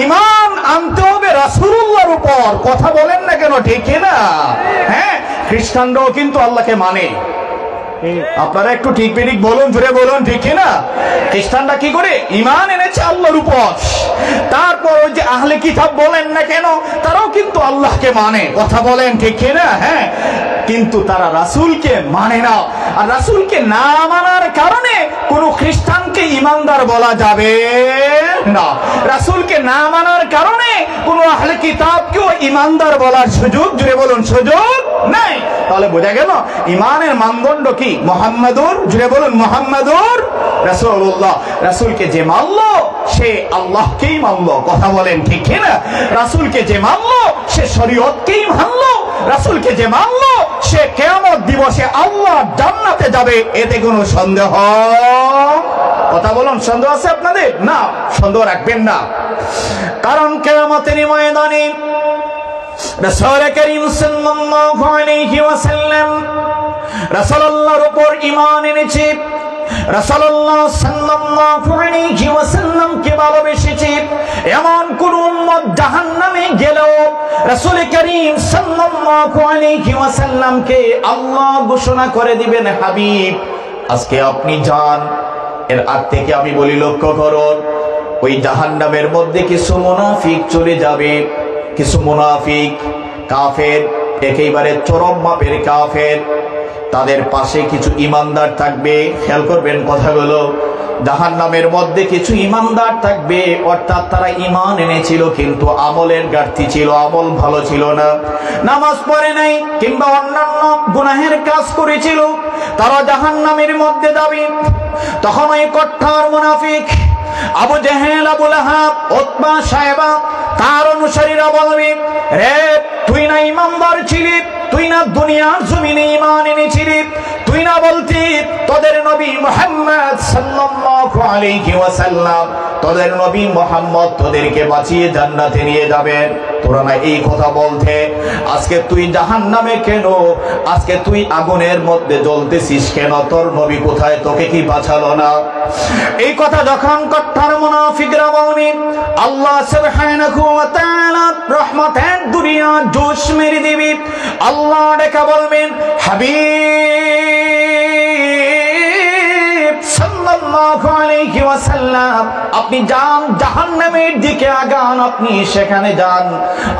ঈমান আনতে হবে রাসূলুল্লাহর উপর। কথা বলেন না কেন, ঠিক না? হ্যাঁ, খ্রিস্টানরাও কিন্তু আল্লাহকে মানে। আপনারা একটু ঠিক বেঠিক বলুন, জোরে বলুন, ঠিক না? খ্রিস্টানরা কি করে? ঈমান এনেছে আল্লাহর উপর। তারপর ওই যে আহলে কিতাব বলেন না কেন, তারাও কিন্তু আল্লাহকে মানে। কথা বলেন, ঠিক না? হ্যাঁ, কিন্তু তারা রাসূলকে মানে না। আর রাসূলকে না মানার কারণে কোন খ্রিস্টানকে ঈমানদার বলা যাবে না। রাসূলকে না মানার কারণে কোন আহলে কিতাবকেও ঈমানদার বলার সুযোগ, জোরে বলুন, সুযোগ নাই। তাহলে বোঝা গেল ঈমানের মানদণ্ড কি? মুহাম্মাদুর, জোরে বলুন, মুহাম্মাদুর রাসূলুল্লাহ। রাসূলকে যে মানলো সে আল্লাহকেই মানলো। কথা বলেন, ঠিক না? রাসূলকে যে মানলো সে শরীয়তকেই মানলো। রাসূলকে যে মানলো সে কিয়ামত দিবসে আল্লাহ জান্নাতে যাবে, এতে কোনো সন্দেহ। কথা বলুন, সন্দেহ আছে আপনাদের? না, সন্দেহ রাখবেন না। কারণ কিয়ামতের ময়দানে রাসূল করিম সাল্লাল্লাহু আলাইহি ওয়াসাল্লাম রাসূলুল্লাহর উপর ঈমান এনেছে, রাসূলুল্লাহ সাল্লাল্লাহু আলাইহি ওয়াসাল্লামকে ভালোবেসেছে। এমন কোন উম্মত জাহান্নামে গেলেও রাসূল করিম সাল্লাল্লাহু আলাইহি ওয়াসাল্লামকে আল্লাহ ঘোষণা করে দিবেন, হাবিব আজকে আপনি যান। এর আগ থেকে আমি বলি, লক্ষ্য করুন, ওই জাহান্নামের মধ্যে কিছু মুনাফিক চলে যাবে। কিছু মুনাফিক কাফের, একেবারে চরম মাপের কাফের, তাদের পাশে কিছু ঈমানদার থাকবে। খেয়াল করবেন কথাগুলো। জাহান্নামের মধ্যে কিছু ঈমানদার থাকবে, অর্থাৎ তারা ঈমান এনেছিল কিন্তু আমলের ঘাটতি ছিল, আমল ভালো ছিল না, নামাজ পড়ে নাই কিংবা অন্যান্য গুনাহের কাজ করেছিল, তারা জাহান্নামের মধ্যে যাবে। তখন ওই কট্টর মুনাফিক আবু জেহেল, আবু লাহাব, উতবা, সায়বা, তার অনুসারীরা বলবে, রে তুই না ঈমানদার ছিলি, তুই না দুনিয়ার জমিনে ঈমান এনেছিলি, তুই না বলতি তোদের নবী মুহাম্মদ সাল্লাল্লাহু আলাইহি ওয়াসাল্লাম, তোদের নবী মুহাম্মদ তোদেরকে বাঁচিয়ে জান্নাতে নিয়ে যাবেন, তোরা না এই কথা বলতে, আজকে তুই জাহান্নামে কেন? আজকে তুই আগুনের মধ্যে জ্বলতেছিস কেন? তোর নবী কোথায়? তোকে কি বাঁচালো না? এই কথা যখন কট্টর মুনাফিকরা বলবে, আল্লাহ সুবহানাহু ওয়া তাআলা রহমতের দুনিয়া জোশ মেরে দিবে। আল্লাহ ডেকে বলবেন, হাবিব সাল্লাল্লাহু আলাইহি ওয়াসাল্লাম, আপনি যান জাহান্নামের দিকে, আগান, আপনি সেখানে যান।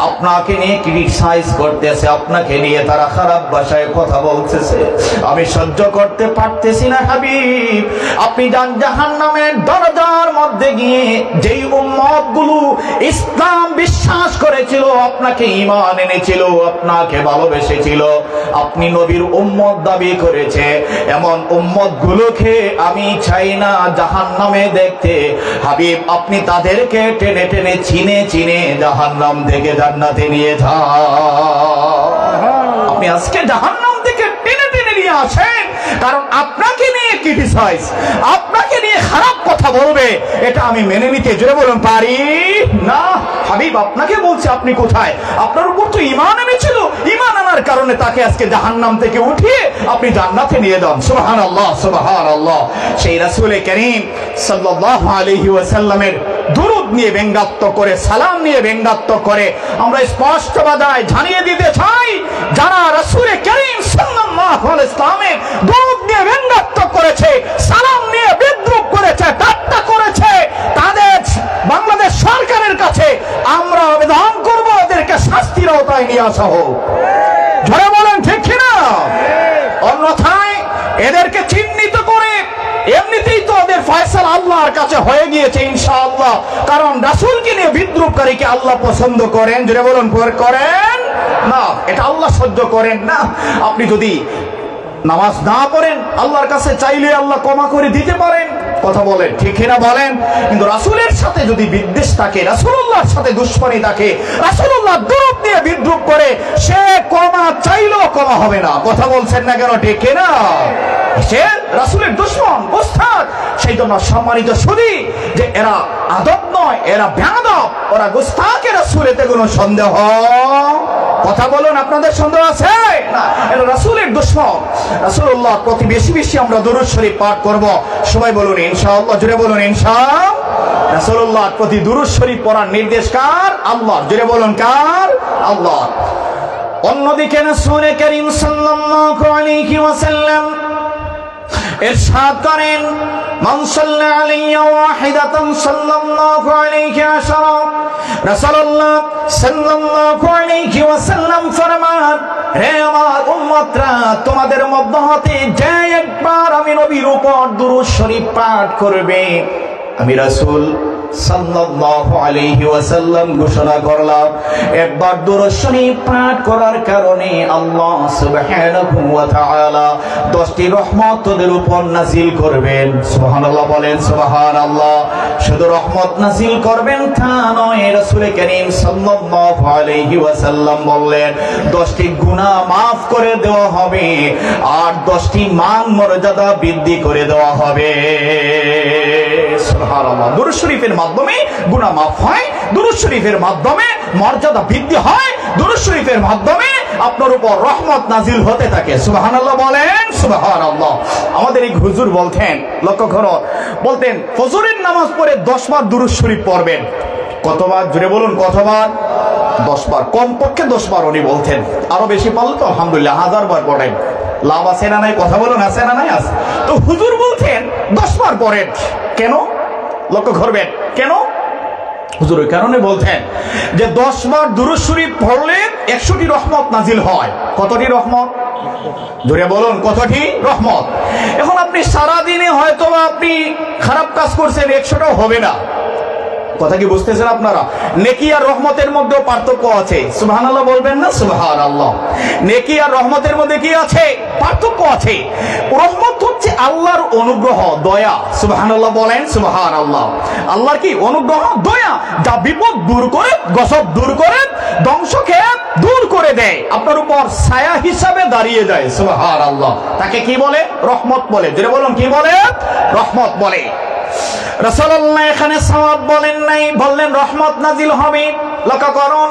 আপনাকে নিয়ে ক্রিটিসাইজ করতেছে, আপনাকে নিয়ে তারা খারাপ ভাষায় কথা বলতেছে, আমি সহ্য করতে পারতেছি না হাবিব, আপনি যান জাহান্নামের দরজার মধ্যে গিয়ে। যেই উম্মতগুলো ইসলাম বিশ্বাস করেছিল, আপনাকে ঈমান এনেছিল, আপনাকে ভালোবেসেছিল, আপনি নবীর উম্মত দাবি করেছে, এমন উম্মতগুলোকে আমি চাই না জাহান্নামে দেখতে। হাবিব আপনি তাদেরকে টেনে টেনে চিনে চিনে জাহান্নাম থেকে জান্নাতে নিয়ে যান। আপনি আজকে জাহান্নাম থেকে টেনে টেনে নিয়ে আসেন, কারণ আপনাকে নিয়ে ক্রিটিসাইজ, আপনাকে নিয়ে খারাপ কথা বলবে, এটা আমি মেনে নিতে, জোরে বলুন, পারি না। হাবিব আপনাকে বলছে, আপনি কোথায়? আপনার উপর তো ঈমান এনেছিল, ঈমান আনার কারণে তাকে আজকে জাহান্নাম থেকে উঠিয়ে আপনি জান্নাতে নিয়ে যান। সুবহানাল্লাহ, সুবহানাল্লাহ। সেই রাসূল করিম সাল্লাল্লাহু আলাইহি ওয়াসাল্লামের দুরূদ নিয়ে ব্যঙ্গাত্মক করে, সালাম নিয়ে ব্যঙ্গাত্মক করে আমরা স্পষ্ট ভাষায় জানিয়ে দিতে চাই, যারা রাসূল করিম সাল্লাল্লাহু আলাইহি ওয়াসাল্লামের দুরূদ নিয়ে ব্যঙ্গাত্মক করেছে, সালাম নিয়ে বিদ্রূপ করেছে, ঠাট্টা করেছে, তাদের বাংলাদেশ সরকারের কাছে আমরা আবেদন করব, ওদেরকে শাস্তির আওতায় নিয়ে আসা হোক। ঝরে বলেন, ঠিক কিনা? অন্যথায় এদেরকে চিহ্নিত করে, এমনিতেই তো ওদের ফয়সালা আল্লাহর কাছে হয়ে গিয়েছে ইনশাআল্লাহ। কারণ রাসূলকে নিয়ে বিদ্রুপকারীকে আল্লাহ পছন্দ করেন, জোরে বলুন করেন না, এটা আল্লাহ সহ্য করেন না। আপনি যদি নামাজ না পড়েন, আল্লাহর কাছে চাইলে আল্লাহ ক্ষমা করে দিতে পারেন, কথা বলেন ঠিক কিনা বলেন। কিন্তু রাসূলের সাথে যদি বিদ্বেষ থাকে, রাসূলুল্লাহর সাথে দুশমনী থাকে, রাসূলুল্লাহ দরদ দিয়ে বিদ্রুপ করে, সে ক্ষমা চাইলেও ক্ষমা হবে না, কথা বলছেন না কেন ঠিক কিনা? সে রাসূলের দুশমন ওস্তাদ। সেই জন্য সম্মানিত সুধী, যে এরা আদব নয়, এরা বেয়াদব, ওরা গোস্তাকে রাসূল, এতে কোনো সন্দেহ, কথা বলুন, আপনাদের সন্দেহ আছে না? এটা রাসূলের দুশমন। রাসূলুল্লাহর প্রতি বেশি বেশি আমরা দরুদ শরীফ পাঠ করব, সবাই বলুন ইনশাআল্লাহ, জোরে বলুন ইনশাআল্লাহ। রাসূলুল্লাহর প্রতি দরুদ শরীফ পড়ার নির্দেশ কার? আল্লাহর, জোরে বলুন কার? আল্লাহর। অন্যদিকে রাসূল করিম সাল্লাল্লাহু আলাইহি ওয়াসাল্লাম ইরশাদ করেন, মান সাল্লা আলাইহি ওয়াহিদাতান সাল্লাল্লাহু আলাইহি আশারা। রাসূলুল্লাহ সাল্লাল্লাহু আলাইহি ওয়াসাল্লাম ফরমান, হে আমার উম্মতরা, তোমাদের মধ্য হতে যে একবার আমি নবীর উপর দুরূদ শরীফ পাঠ করবে, আমি রাসূল সাল্লাল্লাহু আলাইহি ওয়াসাল্লাম ঘোষণা করলাম, একবার দুরূদ শরীফ পাঠ করার কারণে আল্লাহ সুবহানাহু ওয়া তাআলা 10টি রহমত তোদের উপর নাযিল করবেন। সুবহানাল্লাহ বলেন, সুবহানাল্লাহ। শুধু রহমত নাযিল করবেন তা নয়, রাসূল করিম সাল্লাল্লাহু আলাইহি ওয়াসাল্লাম বললেন 10টি গুনাহ maaf করে দেওয়া হবে, আর 10টি মান মর্যাদা বৃদ্ধি করে দেওয়া হবে। সুবহানাল্লাহ। দুরূদ শরীফের মাধ্যমে গুনাহ মাফ হয়, দুরূদ শরীফের মাধ্যমে মর্যাদা বৃদ্ধি হয়, দুরূদ শরীফের মাধ্যমে আপনার উপর রহমত নাজিল হতে থাকে। সুবহানাল্লাহ বলেন, সুবহানাল্লাহ। আমাদের এই হুজুর বলতেন, লক্ষ্য করো, বলতেন ফজরের নামাজ পড়ে 10 বার দুরূদ শরীফ পড়বেন। কতবার? জোরে বলুন, কতবার? 10 বার, কমপক্ষে 10 বার উনি বলতেন। আরো বেশি পারলে তো আলহামদুলিল্লাহ 1000 বার পড়েন, লাভ আছে না নাই? কথা বলুন, আছে না নাই? আছে। তো হুজুর বলতেন 10 বার পড়েন। কেন? লক্ষ্য করবেন, কেন? হুজুর ওই কারণে বলতেন যে 10 বার দুরূদ শরীফ পড়লে 100টি রহমত নাজিল হয়। কতটি রহমত? জোরে বলুন, কতটি রহমত? এখন আপনি সারা দিনে হয়তো আপনি খারাপ কাজ করছেন, 100টাও হবে না। কথা কি বুঝতেছেন আপনারা? নেকি আর রহমতের মধ্যে পার্থক্য আছে। সুবহানাল্লাহ বলবেন না? সুবহানাল্লাহ। নেকি আর রহমতের মধ্যে কি আছে? পার্থক্য আছে। রহমত হচ্ছে আল্লাহর অনুগ্রহ, দয়া। সুবহানাল্লাহ বলেন, সুবহানাল্লাহ। আল্লাহর কি অনুগ্রহ, দয়া, যা বিপদ দূর করে, গজব দূর করে, ধ্বংসকে দূর করে দেয়, আপনার উপর ছায়া হিসাবে দাঁড়িয়ে যায়। সুবহানাল্লাহ। তাকে কি বলে? রহমত বলে। জোরে বলুন, কি বলে? রহমত বলে। রাসূলুল্লাহ এখানে সওয়াব বলেন নাই, বললেন রহমত নাজিল হবে। লক্ষ্য করুন,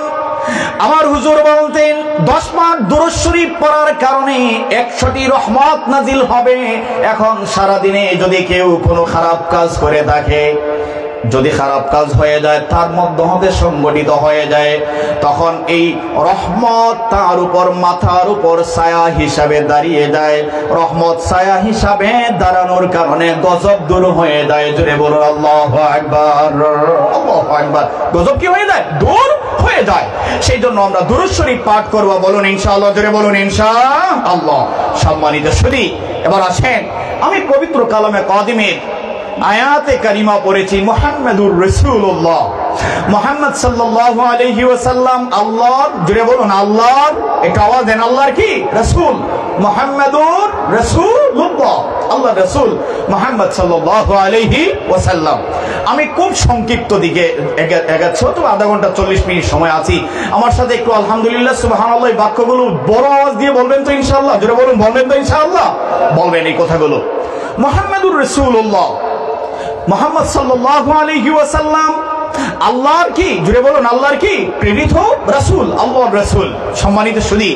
আমার হুজুর বলতেন 10 বার দুরূদ শরীফ পড়ার কারণে 100টি রহমত নাজিল হবে। এখন সারা দিনে যদি কেউ কোনো খারাপ কাজ করে থাকে, যদি খারাপ কাজ হয়ে যায়, তার মধ্যে হতে সংগঠিত হয়ে যায়, তখন এই রহমত তার উপর, মাথার উপর ছায়া হিসাবে দাঁড়িয়ে যায়। রহমত ছায়া হিসাবে দাঁড়ানোর কারণে গজব দূর হয়ে যায়। জোরে বলুন আল্লাহু আকবার, আল্লাহু আকবার। গজব কি হয়ে যায়? দূর হয়ে যায়। সেই জন্য আমরা দুরূদ শরীফ পাঠ করব, বলুন ইনশাআল্লাহ, জোরে বলুন ইনশাআল্লাহ। সম্মানিত সুধী, এবার আসেন, আমি পবিত্র কালামে কাদিমের আয়াতে কারিমা পড়েছি, মুহাম্মাদুর রাসূলুল্লাহ, মুহাম্মদ সাল্লাল্লাহু আলাইহি ওয়াসাল্লাম আল্লাহর, জোরে বলুন আল্লাহর, একটা আওয়াজ দেন, আল্লাহর কি? রাসূল। মুহাম্মাদুর রাসূলুল্লাহ, আল্লাহর রাসূল মুহাম্মদ সাল্লাল্লাহু আলাইহি ওয়াসাল্লাম। আমি খুব সংক্ষিপ্ত দিকে এগাচ্ছি, তো আধা ঘন্টা 40 মিনিট সময় আছি। আমার সাথে একটু আলহামদুলিল্লাহ, সুবহানাল্লাহ এই বাক্যগুলো বড় আওয়াজ দিয়ে বলবেন তো ইনশাআল্লাহ? জোরে বলুন, বলবেন তো ইনশাআল্লাহ? বলবেন এই কথাগুলো। মুহাম্মাদুর রাসূলুল্লাহ, মুহাম্মদ সাল্লাল্লাহু আলাইহি ওয়াসাল্লাম আল্লাহর কি? জুড়ে বলুন, আল্লাহর কি? প্রেরিত রাসূল, আল্লাহর রাসূল। সম্মানিত সুধী,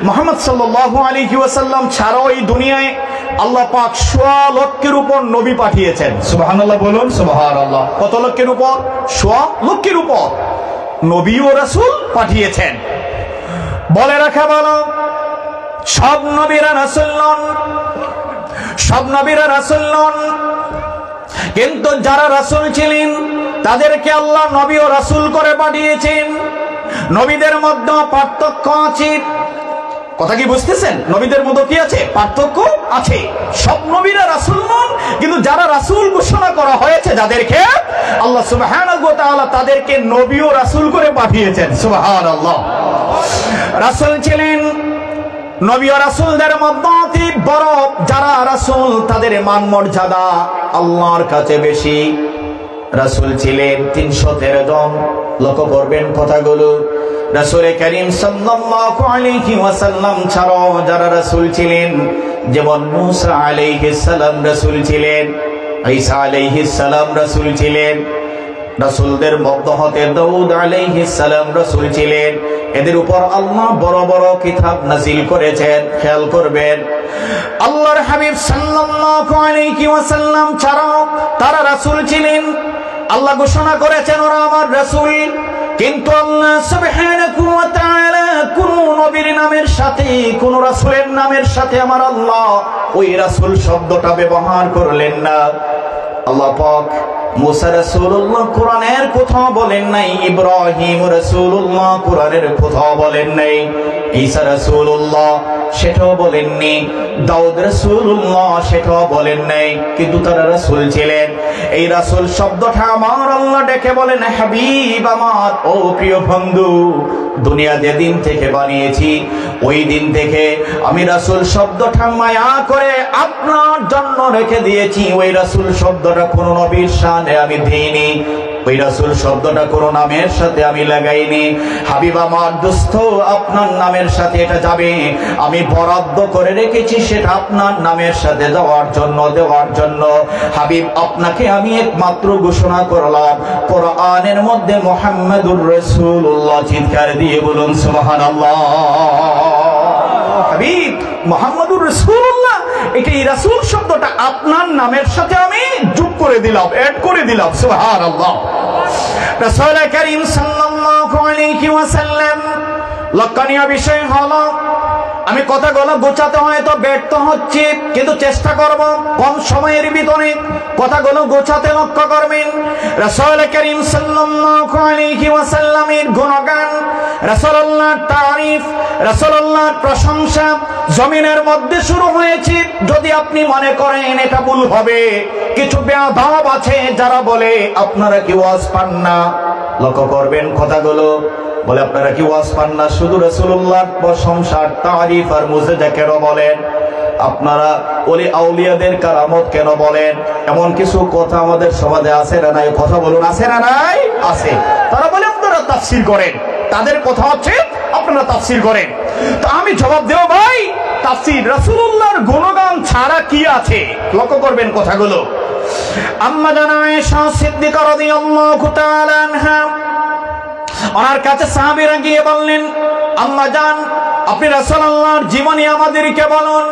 মুহাম্মদ সাল্লাল্লাহু আলাইহি ওয়াসাল্লাম ছাড়াও এই দুনিয়ায় আল্লাহ পাক 100 লক্ষের উপর নবী পাঠিয়েছেন। সুবহানাল্লাহ বলুন, সুবহানাল্লাহ। কত লক্ষের উপর? 100 লক্ষের উপর নবী ও রাসূল পাঠিয়েছেন। বলে রাখা ভালো, সব নবীরা রাসূল নন, সব নবীরা রাসূল নন, কিন্তু যারা রাসূল ছিলেন তাদেরকে আল্লাহ নবী ও রাসূল করে পাঠিয়েছেন। নবীদের মধ্যে পার্থক্য আছে। কথা কি বুঝতেছেন? নবীদের মধ্যে কি আছে? পার্থক্য আছে। সব নবীরা রাসূল নন, কিন্তু যারা রাসূল ঘোষণা করা হয়েছে যাদেরকে, আল্লাহ সুবহানাহু ওয়া তাআলা তাদেরকে নবী ও রাসূল করে পাঠিয়েছেন। সুবহানাল্লাহ। রাসূল ছিলেন, নবী ও রাসূলদের মধ্যে অতি বড় যারা রাসূল তাদের মান মর্যাদা আল্লাহর কাছে বেশি। রাসূল ছিলেন 313 জন। লক্ষ্য করবেন কথাগুলো। রাসূল করিম সাল্লাল্লাহু আলাইহি ওয়াসাল্লাম ছাড়াও যারা রাসূল ছিলেন, যেমন মূসা আলাইহিস সালাম রাসূল ছিলেন, ঈসা আলাইহিস সালাম রাসূল ছিলেন, রাসূলদের মধ্য হতে দাউদ আলাইহিস সালাম রাসূল ছিলেন। এদের উপর আল্লাহ বড় বড় কিতাব নাযিল করেছেন। খেয়াল করবেন, আল্লাহর হাবিব সাল্লাল্লাহু আলাইহি ওয়াসাল্লাম ছাড়াও তারা রাসূল ছিলেন। আল্লাহ ঘোষণা করেছেন ওরা আমার রাসূল। কিন্তু আল্লাহ সুবহানাহু ওয়া তাআলা কোন নবীর নামের সাথে, কোন রাসূলের নামের সাথে আমার আল্লাহ ওই রাসূল শব্দটা ব্যবহার করলেন না। আল্লাহ পাক মুসা রাসূলুল্লাহ কোরআনের কোথাও বলেন নাই, ইব্রাহিম রাসূলুল্লাহ কোরআনের কোথাও বলেন নাই, ঈসা রাসূলুল্লাহ সেটাও বলেননি, দাউদ রাসূলুল্লাহ সেটাও বলেন নাই। কিন্তু তারা রাসূল ছিলেন। এই রাসূল শব্দটা আমার আল্লাহ ডেকে বলেন, হাবিব আমার, ও প্রিয় বন্ধু, দুনিয়া যেদিন থেকে বানিয়েছি ওই দিন থেকে আমি রাসূল শব্দটা মায়া করে আপনার জন্য রেখে দিয়েছি। ওই রাসূল শব্দটা কোন নবীর শানে আমি দিইনি, ওই রাসূল শব্দটা কোন নামের সাথে আমি লাগাইনি। হাবিব আমার, দোস্ত, আপনার নামের সাথে এটা যাবে, আমি বরাদ্দ করে রেখেছি সেটা আপনার নামের সাথে দেওয়ার জন্য। হাবিব, আপনাকে আমি একমাত্র ঘোষণা করলাম কোরআনের মধ্যে মুহাম্মাদুর রাসূলুল্লাহ। চিৎকার দিয়ে বলুন সুবহানাল্লাহ। হাবিব মুহাম্মাদুর রাসূলুল্লাহ, এই রাসূল শব্দটা আপনার নামের সাথে আমি যোগ করে দিলাম, এড করে দিলাম। সুবহানাল্লাহ। রাসূল করিম সাল্লাল্লাহু আলাইহি ওয়াসাল্লাম, লক্ষণীয় বিষয় হলো আমি কথাগুলো গোছাতে হয়তো ব্যর্থ হচ্ছি, কিন্তু চেষ্টা করব কম সময়ের ভিতরে কথাগুলো গোছাতে। লক্ষ্য করবেন, রাসূল করিম সাল্লাল্লাহু আলাইহি ওয়াসাল্লামের গুণগান, রাসূলুল্লাহর তারিফ, রাসূলুল্লাহর প্রশংসা জমিনের মধ্যে শুরু হয়েছে। যদি আপনি মনে করেন এটা ভুল হবে, কিছু বেয়াদব আছে যারা বলে আপনারা কি ওয়াজ পান না। লক্ষ্য করবেন কথাগুলো, বলে আপনারা কি ওয়াজ পান না, শুধু রাসূলুল্লাহর প্রশংসার তারিফ আর মুজিজা কেন বলেন, আপনারা ওলি আউলিয়াদের কারামত কেন বলেন। এমন কিছু কথা আমাদের সমাজে আছে না নাই? কথা বলুন, আছে না নাই? আছে। তারা বলে আপনারা তাফসীর করেন, তাদের কথা হচ্ছে আপনারা তাফসীর করেন। তো আমি জবাব দেব, ভাই, তাফসীর রাসূলুল্লাহর গুণগান ছাড়া কি আছে? লক্ষ্য করবেন কথাগুলো। আম্মা জানা আয়েশা সিদ্দিকা রাদিয়াল্লাহু তাআলা আনহা, ওনার কাছে সাহাবীরা গিয়ে বললেন, আম্মা জান, আপনি রাসূলুল্লাহর জীবনী আমাদেরকে বলুন,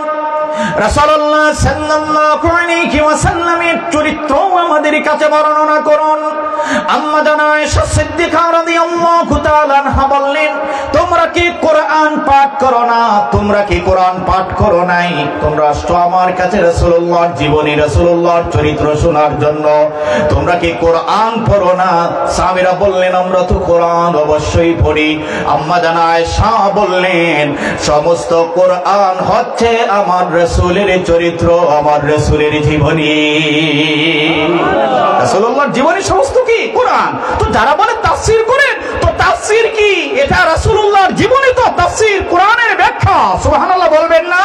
রাসূলুল্লাহ সাল্লাল্লাহু আলাইহি ওয়াসাল্লামের চরিত্র আমাদের কাছে বর্ণনা করুন। আম্মা জান আয়েশা সিদ্দিকা রাদিয়াল্লাহু তাআলা আনহা বললেন, তোমরা কি কোরআন পাঠ করো না? তোমরা কি কোরআন পাঠ করো নাই? তোমরা আসছো আমার কাছে রাসূলুল্লাহর জীবনী, রাসূলুল্লাহর চরিত্র শোনার জন্য, তোমরা কি কোরআন পড়ো না? সাহাবীরা বললেন, আমরা তো কোরআন অবশ্যই পড়ি। আম্মা জান আয়েশা বললেন, সমস্ত কোরআন হচ্ছে আমার রাসূলের চরিত্র, আমার রাসূলের জীবনী। রাসূলুল্লাহর জীবনী সমস্ত কি? কোরআন। তো যারা বলে তাফসীর করেন, তো তাফসীর কি? এটা রাসূলুল্লাহর জীবনী, তো তাফসীর কোরআনের ব্যাখ্যা। সুবহানাল্লাহ বলবেন না?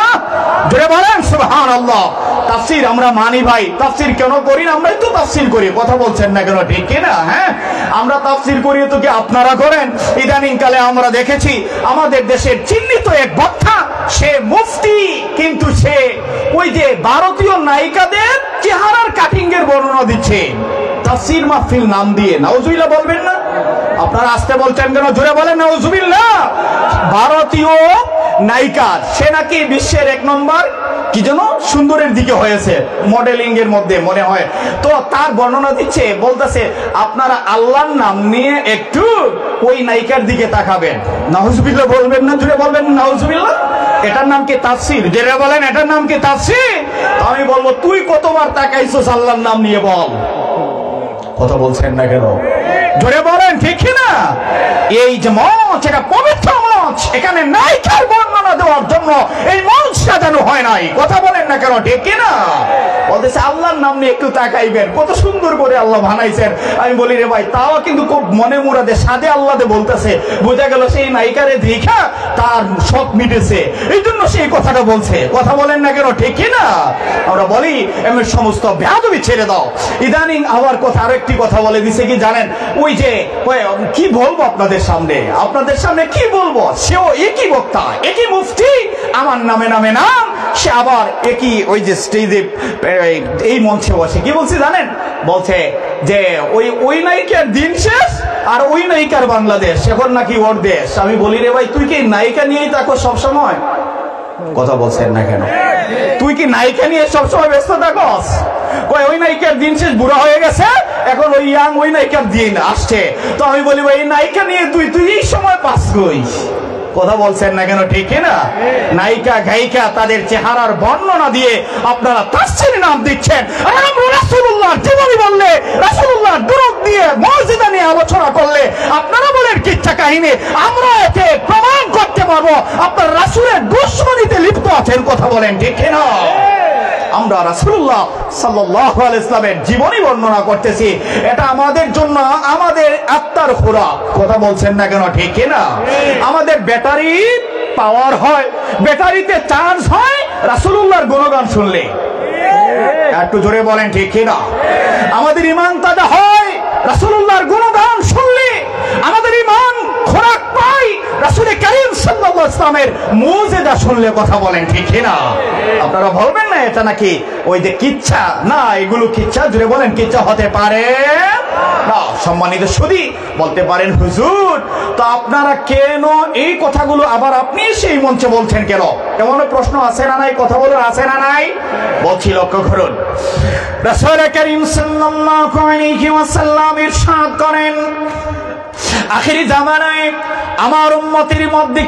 জোরে বলেন সুবহানাল্লাহ। তাফসীর আমরা মানি ভাই, তাফসীর কেন করি না? আমরাই তো তাফসীর করি। কথা বলছেন না কেন? ঠিক কি না? হ্যাঁ, আমরা তাফসীর করি, তো কি আপনারা করেন? ইদানিং কালে আমরা দেখেছি আমাদের দেশের চিহ্নিত এক বক্তা, সে মুফতি, কিন্তু সে ওই যে ভারতীয় নায়িকাদের চেহারার কাটিং এর বর্ণনা দিচ্ছে তাফসীর মাহফিল নাম দিয়ে। নাউজুবিল্লাহ বলবেন না? আপনারা আসতে বলছেন কেন? জোরে বলেন নাউজুবিল্লাহ। ভারতীয় নায়িকা, সে নাকি বিশ্বের 1 নম্বর কি যেন সুন্দরের দিকে হয়েছে মডেলিং এর মধ্যে মনে হয়। তো তার বর্ণনা দিচ্ছে, বলতেছে আপনারা আল্লাহর নাম নিয়ে একটু ওই নায়িকার দিকে তাকাবেন। নাউজুবিল্লাহ বলবেন না? জোরে বলবেন নাউজুবিল্লাহ। এটার নাম কি তাফসীর? জোরে বলেন, এটার নাম কি তাফসীর? আমি বলবো, তুই কতবার তাকাইছিস আল্লাহর নাম নিয়ে? বল। কথা বলছেন না কেন? জোরে বলেন, ঠিক না? এই যে মঞ্চ, এটা পবিত্র মঞ্চ, এখানে নায়িকার বর্ণনা দেওয়ার জন্য এই মঞ্চ সাজানো হয় নাই। কথা বলেন না কেন, ঠিক কিনা? বলতেছে আল্লাহর নাম নিয়ে একটু তাকাইবেন, কত সুন্দর করে আল্লাহ বানাইছেন। আমি বলি রে ভাই, তাও কিন্তু খুব মনে মুরাদে সাদে আল্লাহতে বলতেছে, বোঝা গেল সেই নায়িকারে দেখা তার শখ মিটেছে, এই জন্য সেই কথাটা বলছে। কথা বলেন না কেন, ঠিক কিনা? আমরা বলি এমন সমস্ত বেয়াদবি ছেড়ে দাও। ইদানিং আবার কথা আরেকটি কথা বলে দিছে কি জানেন, ওই যে কি বলবো আপনাদের সামনে কি বলবো, সেও একই বক্তা, একই মুফতি, আমার নামে নাম, সে আবার একই ওই যে স্টেজে এই মঞ্চে বসে কি বলছে জানেন, বলছে যে ওই নায়িকার দিন শেষ আর ওই নায়িকার বাংলাদেশ, এখন নাকি ওর দেশ। আমি বলি রে ভাই, তুই কি নায়িকা নিয়েই থাকো সবসময়? কথা বলছেন না কেন? তুই কি নায়িকা নিয়ে সবসময় ব্যস্ত থাকস? ওই নায়িকার দিন শেষ, বুড়া হয়ে গেছে, এখন ওই ইয়াং ওই নায়িকার দিন আসছে। তো আমি বলি ভাই, নায়িকা নিয়ে তুই এই সময় পাস কই? কথা বলছেন না কেন, ঠিক না? নায়িকা গায়িকা তাদের চেহারার বর্ণনা দিয়ে আপনারা তাফসীরে নাম দিচ্ছেন। রাসূলুল্লাহর জীবনী বললে, রাসূলুল্লাহর দুরূদ দিয়ে মর্যাদা নিয়ে আলোচনা করলে আপনারা বলেন কিচ্ছা কাহিনী, আমরা এতে প্রমাণ করতে পারবো আপনার রাসূলের দুশমনীতে লিপ্ত আছেন। কথা বলেন ঠিক না? আমরা রাসূলুল্লাহ সাল্লাল্লাহু আলাইহি ওয়াসাল্লামের জীবনী বর্ণনা করতেছি, এটা আমাদের জন্য আমাদের আত্মার খোরাক। কথা বলছেন না কেন, ঠিক না? আমাদের ব্যাটারি পাওয়ার হয়, ব্যাটারিতে চার্জ হয় রাসূলুল্লাহর গুণগান শুনলে। একটু জোরে বলেন ঠিক না? আমাদের ঈমান তাজা হয় রাসূলুল্লাহর গুণগান শুনলে, আমাদের ঈমান খোরাক পায় রাসূল কারীম সাল্লাল্লাহু আলাইহি ওয়াসাল্লামের মুজিজা শুনলে। কথা বলেন ঠিক না? আপনারা বলবেন না এটা নাকি ওই যে কিচ্ছা, না এগুলো কিচ্ছা, জুড়ে বলেন কিচ্ছা হতে পারে না। সম্মানিত সুধী, বলতে পারেন হুজুর তো আপনারা কেন এই কথাগুলো আবার আপনি সেই মঞ্চে বলছেন কেন? এমন প্রশ্ন আছে না নাই? কথা বলুন, আছে না নাই? বলছি, লক্ষ্য করুন, রাসূল কারীম সাল্লাল্লাহু আলাইহি ওয়াসাল্লাম ইরশাদ করেন, আখিরি জামানায় আমার উম্মতের মধ্যে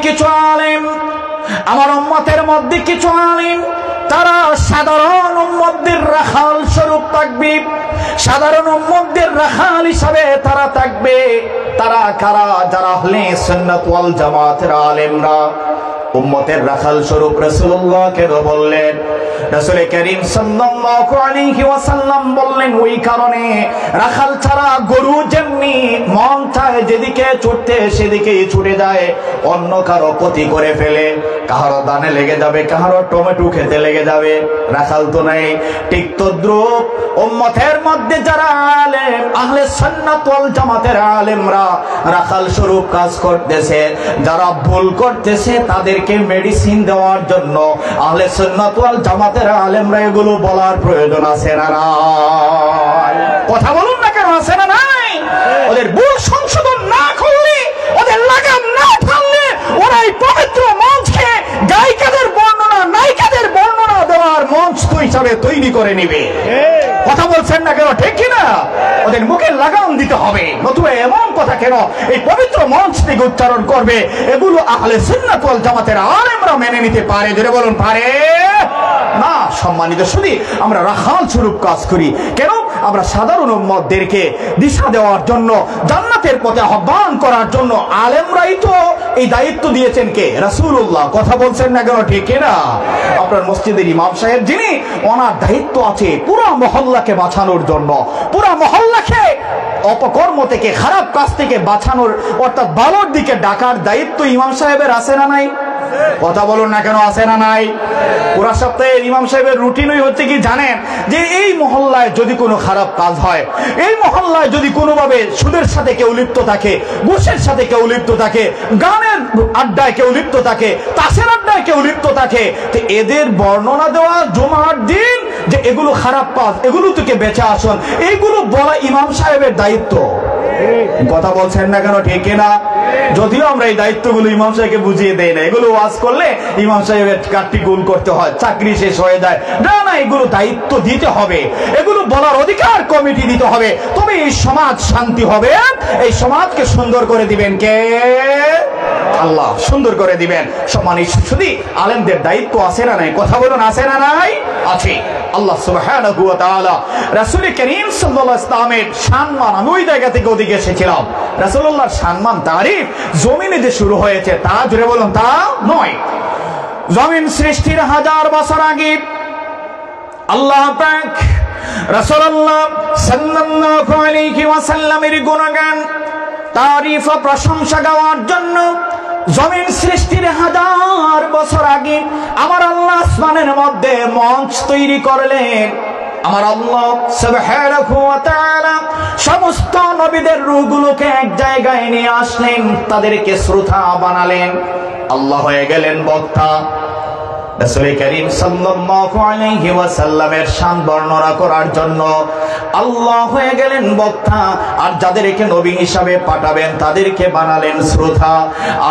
কিছু আলেম তারা সাধারণ উম্মতদের রাখাল স্বরূপ থাকবে, সাধারণ উম্মতদের রাখাল হিসাবে তারা থাকবে। তারা কারা? যারা আহলে সুন্নাত ওয়াল জামাতের আলেমরা উম্মতের রাখাল স্বরূপ রাসূলুল্লাহকে বললেন। রাসূল কারীম সাল্লাল্লাহু আলাইহি ওয়াসাল্লাম বললেন, ওই কারণে রাখাল ছাড়া গরু যেমনি মন চায় যেদিকে ছুটতে সেদিকেই ছুটে যায়, অন্য কারো ক্ষতি করে ফেলে, কাহারো দানে লেগে যাবে, কাহারো টমেটো খেতে লেগে যাবে, রাখাল তো নাই। ঠিক তদ্রূপ উম্মতের মধ্যে যারা আলেম, আহলে সুন্নাত ওয়াল জামাতের আলেমরা রাখাল স্বরূপ কাজ করতেছে, যারা ভুল করতেছে তাদেরকে মেডিসিন দেওয়ার জন্য আহলে সুন্নাত ওয়াল জামাতের আলেমরা এগুলো বলার প্রয়োজন আছে না নাই? কথা বলুন না কেন, আছে না নাই? ওদের ভুল সংশোধন না করলে, ওদের লাগাম না টানলে, ওরা এই পবিত্র মঞ্চকে গায়িকাদের বর্ণনা, নায়িকাদের বর্ণনা দেওয়ার মঞ্চ হিসাবে তৈরি করে নিবে। কথা বলছেন না কেন, ঠিক কিনা? ওদের মুখে লাগাম দিতে হবে, নতুবা এমন কথা কেন এই পবিত্র মঞ্চ থেকে উচ্চারণ করবে? এগুলো আহলে সুন্নাত ওয়াল জামাতের আলেমরা মেনে নিতে পারে? জোরে বলুন, পারে না? সম্মানিত শুধু আমরা রাখাল স্বরূপ কাজ করি কেন? আমরা সাধারণ উম্মতদেরকে দিশা দেওয়ার জন্য, জান্নাতের পথে আহ্বান করার জন্য আলেমরাই তো এই দায়িত্ব দিয়েছেন। কে? রাসূলুল্লাহ। কথা বলছেন না কেন, ঠিক কিনা? আপনার মসজিদের ইমাম সাহেব যিনি, ওনার দায়িত্ব আছে পুরো মহল্লাকে বাঁচানোর জন্য, পুরো মহল্লাকে অপকর্ম থেকে, খারাপ কাজ থেকে বাঁচানোর, অর্থাৎ ভালোর দিকে ডাকার দায়িত্ব ইমাম সাহেবের আছে না নাই? কথা বলুন না কেন, আছে না নাই? পুরা সপ্তাহে ইমাম সাহেবের রুটিনই হচ্ছে কি জানেন, যে এই মহল্লায় যদি কোনো খারাপ কাজ হয়, এই মহল্লায় যদি কোনোভাবে সুদের সাথে কেউ লিপ্ত থাকে, ঘুষের সাথে কেউ লিপ্ত থাকে, গানের আড্ডায় কেউ লিপ্ত থাকে, তাসের আড্ডায় কেউ লিপ্ত থাকে, তো এদের বর্ণনা দেওয়া জুমার দিন যে এগুলো খারাপ কাজ, এগুলো থেকে বেঁচে আসুন, এইগুলো বলা ইমাম সাহেবের দায়িত্ব। কথা বলছেন না কেন, ঠিক না? যদিও আমরা এই দায়িত্বগুলো ইমাম সাহেবকে বুঝিয়ে দেই না, এগুলো ওয়াজ করলে ইমাম সাহেবের কাটটি গোল করতে হয়, চাকরি শেষ হয়ে যায়। না না, এগুলো দায়িত্ব দিতে হবে, এগুলো বলার অধিকার কমিটি দিতে হবে, তবে এই সমাজ শান্তি হবে। এই সমাজকে সুন্দর করে দিবেন কে? আল্লাহ সুন্দর করে দিবেন। সম্মানিত শুধু আলেমদের দায়িত্ব আছে না নাই? কথা বলুন, আছে না নাই? আছে। আল্লাহ সুবহানাহু ওয়া তাআলা রাসূল কারীম সাল্লাল্লাহু আলাইহি ওয়াসাল্লামের সম্মান, আমি ওই জায়গা থেকে ওদিকে এসেছিলাম, রাসূলুল্লাহর সম্মান তারিফ জমিনে যে শুরু হয়েছে তা জুড়ে বলুন তা নয়। জমিন সৃষ্টির 1000 বছর আগে আল্লাহ পাক রাসূলুল্লাহ সাল্লাল্লাহু আলাইহি ওয়াসাল্লামের গুণগান তারিফ ও প্রশংসা গাওয়ার জন্য জমিন সৃষ্টির 1000 বছর আগে আমার আল্লাহ আসমানের মধ্যে মঞ্চ তৈরি করলেন। আমার আল্লাহ সুবহানাহু ওয়া তাআলা সমস্ত নবীদের রূহগুলোকে এক জায়গায় নিয়ে আসলেন, তাদেরকে শ্রোতা বানালেন। আল্লাহ হয়ে গেলেন বক্তা। রাসূল করিম সাল্লাল্লাহু আলাইহি ওয়াসাল্লামের শান বর্ণনা করার জন্য আল্লাহ হয়ে গেলেন বক্তা, আর যাদেরকে নবী হিসাবে পাঠাবেন তাদেরকে বানালেন শ্রোতা,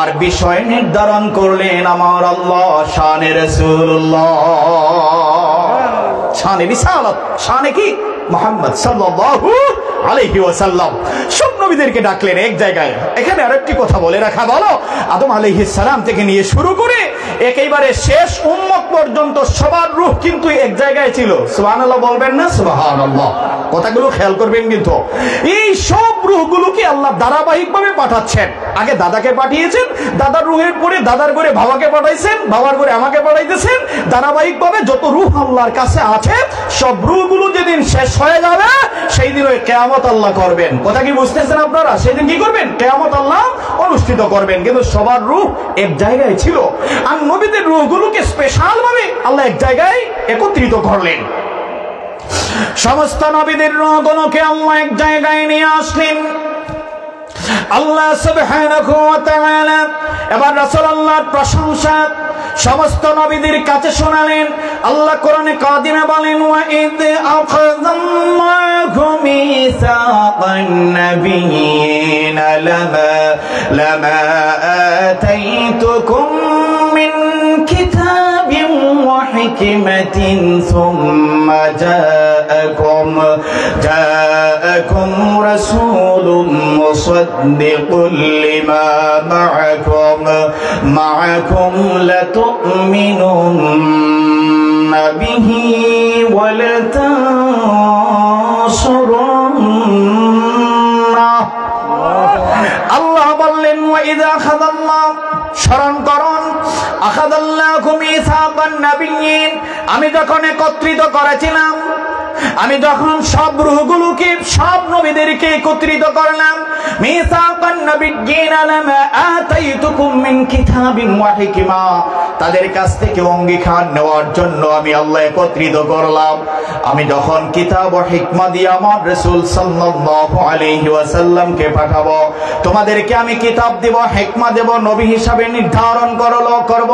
আর বিষয় নির্ধারণ করলেন আমার আল্লাহ শানে রাসূলুল্লাহ, শানে রিসালাত, শানে কি মুহাম্মদ সাল্লাল্লাহু আলাইহি ওয়াসাল্লাম। সব নবীদেরকে ডাকলেন এক জায়গায়। এখানে আরেকটি কথা বলে রাখা ভালো, আদম আলাইহিস সালাম থেকে নিয়ে শুরু করে একেবারে শেষ উম্মত পর্যন্ত সবার রূহ কিন্তু এক জায়গায় ছিল। সুবহানাল্লাহ বলবেন না? সুবহানাল্লাহ। কথাগুলো খেয়াল করবেন কিন্তু। এই সব রূহগুলোকে আল্লাহ ধারাবাহিকভাবে পাঠাচ্ছেন। আগে দাদাকে পাঠিয়েছেন, দাদার রূহের পরে দাদার করে বাবাকে পাঠাইছেন, বাবার করে আমাকে পাঠাইতেছেন। ধারাবাহিকভাবে যত রূহ আল্লাহর কাছে আছে সব রূহগুলো যেদিন শেষ হয়ে যাবে সেই দিন ওই কিয়ামত আল্লাহ করবেন। কথা কি বুঝতেছেন আপনারা? সেদিন কি করবেন? কিয়ামত আল্লাহ অনুষ্ঠিত করবেন। কিন্তু সবার রূহ এক জায়গায় ছিল, আর নবীদের রূহগুলোকে স্পেশাল ভাবে আল্লাহ এক জায়গায় একত্রিত করলেন। সমস্ত নবীদের রূহগুলোকে আল্লাহ এক জায়গায় নিয়ে আসলেন। আল্লাহ সুবহানাহু ওয়া তাআলা এবার রাসূলুল্লাহর প্রশংসা সমস্ত নবীদের কাছে শোনালেন। আল্লাহ কোরআনে কাদিমে বলেন, ওয়া ইদ আখাযাল্লাহু মিসাকান নাবিয়িনা লামা আতাইতুকুম মিন কিতাবিন ওয়া হিকমাতিন সুম্মা জাআকুম রাসূলুম মুসাদ্দিকুল লিমা মা'আকুম লাতু'মিনুন্না বিহি ওয়া লাতানসুরুন্না। আল্লাহ বললেন, ওয়া ইযা আখাযাল্লাহ, স্মরণ করুন, আখাযাল্লাহু মিসাকান নাবিয়্যিন, আমি যখন একত্রিত করেছিলাম, আমি যখন সব রূহগুলোকে সব নবীদেরকে একত্রিত করলাম, মিসাকান নাবিয়্যিনা লামা আতাইতুকুম মিন কিতাবিন ওয়া হিকমা, তাদের কাছ থেকে অঙ্গীকার নেওয়ার জন্য আমি আল্লাহ একত্রিত করলাম। আমি যখন কিতাব ও হিকমা দিয়ে আমার রাসূল সাল্লাল্লাহু আলাইহি ওয়াসাল্লামকে পাঠাবো, তোমাদেরকে আমি কিতাব দেব, হিকমা দেব, নবী হিসাবে নির্ধারণ করব।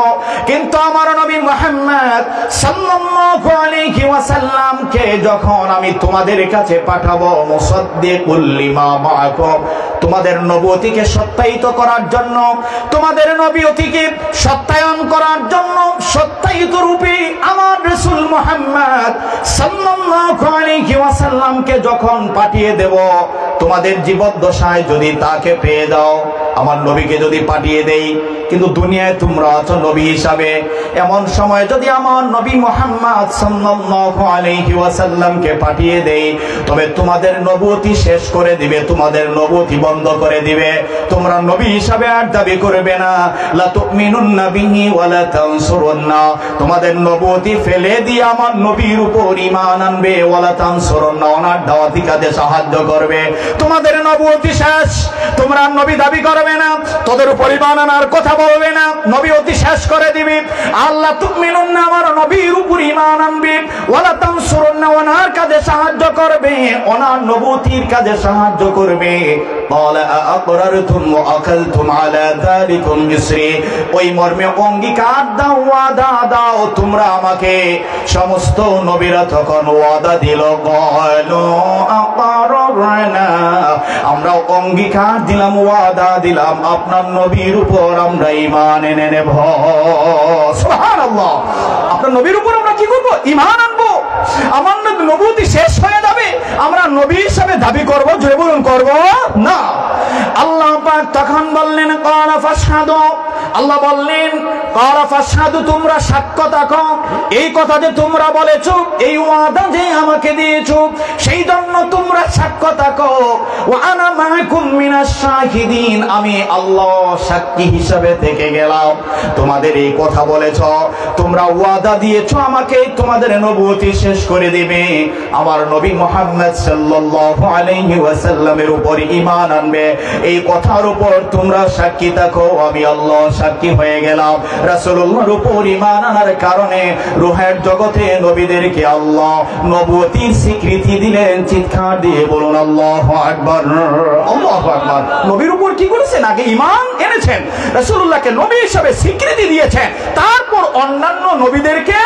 কিন্তু আমার নবী মুহাম্মদ সাল্লাল্লাহু আলাইহি ওয়াসাল্লামকে যখন আমি তোমাদের কাছে পাঠাবো, মুসাদ্দিকুল লিমা মা'আকুম, তোমাদের নবুয়তিকে সত্যায়িত করার জন্য, তোমাদের নবুয়তিকে সত্যায়ন করার জন্য, সত্যায়িত রূপে আমার রাসূল মুহাম্মদ সাল্লাল্লাহু আলাইহি ওয়াসাল্লামকে যখন পাঠিয়ে দেব, তোমাদের জীবদ্দশায় যদি তাকে পেয়ে দাও, আমার নবীকে যদি পাঠিয়ে দেই, কিন্তু দুনিয়ায় তোমরা আছো নবী হিসাবে, এমন সময় যদি আমার নবী মুহাম্মদ সাল্লাল্লাহু আলাইহি ওয়াসাল্লামকে পাঠিয়ে দেই, তবে তোমাদের নবুয়তি শেষ করে দিবে, তোমাদের নবুয়তি বন্ধ করে দিবে, তোমরা নবী হিসাবে আর দাবি করবে না। লা তুমিনুন্না বিহি ওয়া লা তানসুরুন্না, তোমাদের নবুয়তি ফেলে দিয়ে আমার নবীর উপর ঈমান আনবে, ওয়া লা তানসুরুন্না, ওনার দাওয়াতি কাজে সাহায্য করবে। তোমাদের নবুয়তি শেষ, তোমরা নবী দাবি করবে না, তোদের উপর ঈমান আনার কথা বলবে না, নবুয়তি শেষ করে দিবে। আল্লাহ তুমিনুন্না, আমার নবীর উপর ঈমান আনবে, ওয়া লা তানসুরুন্না, ওনার কাজে সাহায্য করবে, ওনার নবুয়তির কাজে সাহায্য করবে। ক্বালা আ'আকরারতুম ওয়া আকালতুম আলা যালিকুম ইসরি, ওই মর্মে অঙ্গীকার দাও, ওয়াদা দাও তোমরা আমাকে। সমস্ত নবীরা তখন ওয়াদা দিল, ক্বালু আ'আকরারনা, আমরা অঙ্গীকার দিলাম, ওয়াদা দিলাম, আপনার নবীর উপর আমরা ঈমান এনে নেব। সুবহানাল্লাহ। আপনার নবীর উপর আমরা কি করব? ঈমান আনবো। আমার নবুয়তি শেষ হয়ে যাবে, আমরা নবী হিসেবে দাবি করব, জোরে বলুন করব না। আল্লাহ পাক তখন বললেন, ক্বালা ফাশহাদু, আল্লাহ বললেন ক্বালা ফাশহাদু, তোমরা সাক্ষ্য থাকো। এই কথা যে তোমরা বলেছো, এই ওয়াদা যে আমাকে দিয়েছো, সেই জন্য তোমরা সাক্ষ্য থাকো। ওয়া আনা মাআকুম মিনাশ শাহিদিন, আমি আল্লাহ সাক্ষী হিসাবে থেকে গেলাম। তোমাদের এই কথা বলেছো, তোমরা ওয়াদা দিয়েছো আমাকে তোমাদের নবুয়তি শেষ করে দিবে, আমার নবী মুহাম্মদ সাল্লাল্লাহু আলাইহি ওয়াসাল্লামের উপর ঈমান আনবে, এই কথার উপর তোমরা সাক্ষী থাকো। আমি আল্লাহ সাক্ষী হয়ে গেলাম। রাসূলুল্লাহর উপর ঈমান আনার কারণে রূহের জগতে নবীদেরকে আল্লাহ নবুয়তির স্বীকৃতি দিলেন। চিৎকার দিয়ে বলুন আল্লাহু আকবার, আল্লাহু আকবার। নবীর উপর কি করেছেন? আগে ঈমান এনেছেন, রাসূলুল্লাহকে নবী হিসেবে স্বীকৃতি দিয়েছেন, তারপর অন্যান্য নবীদেরকে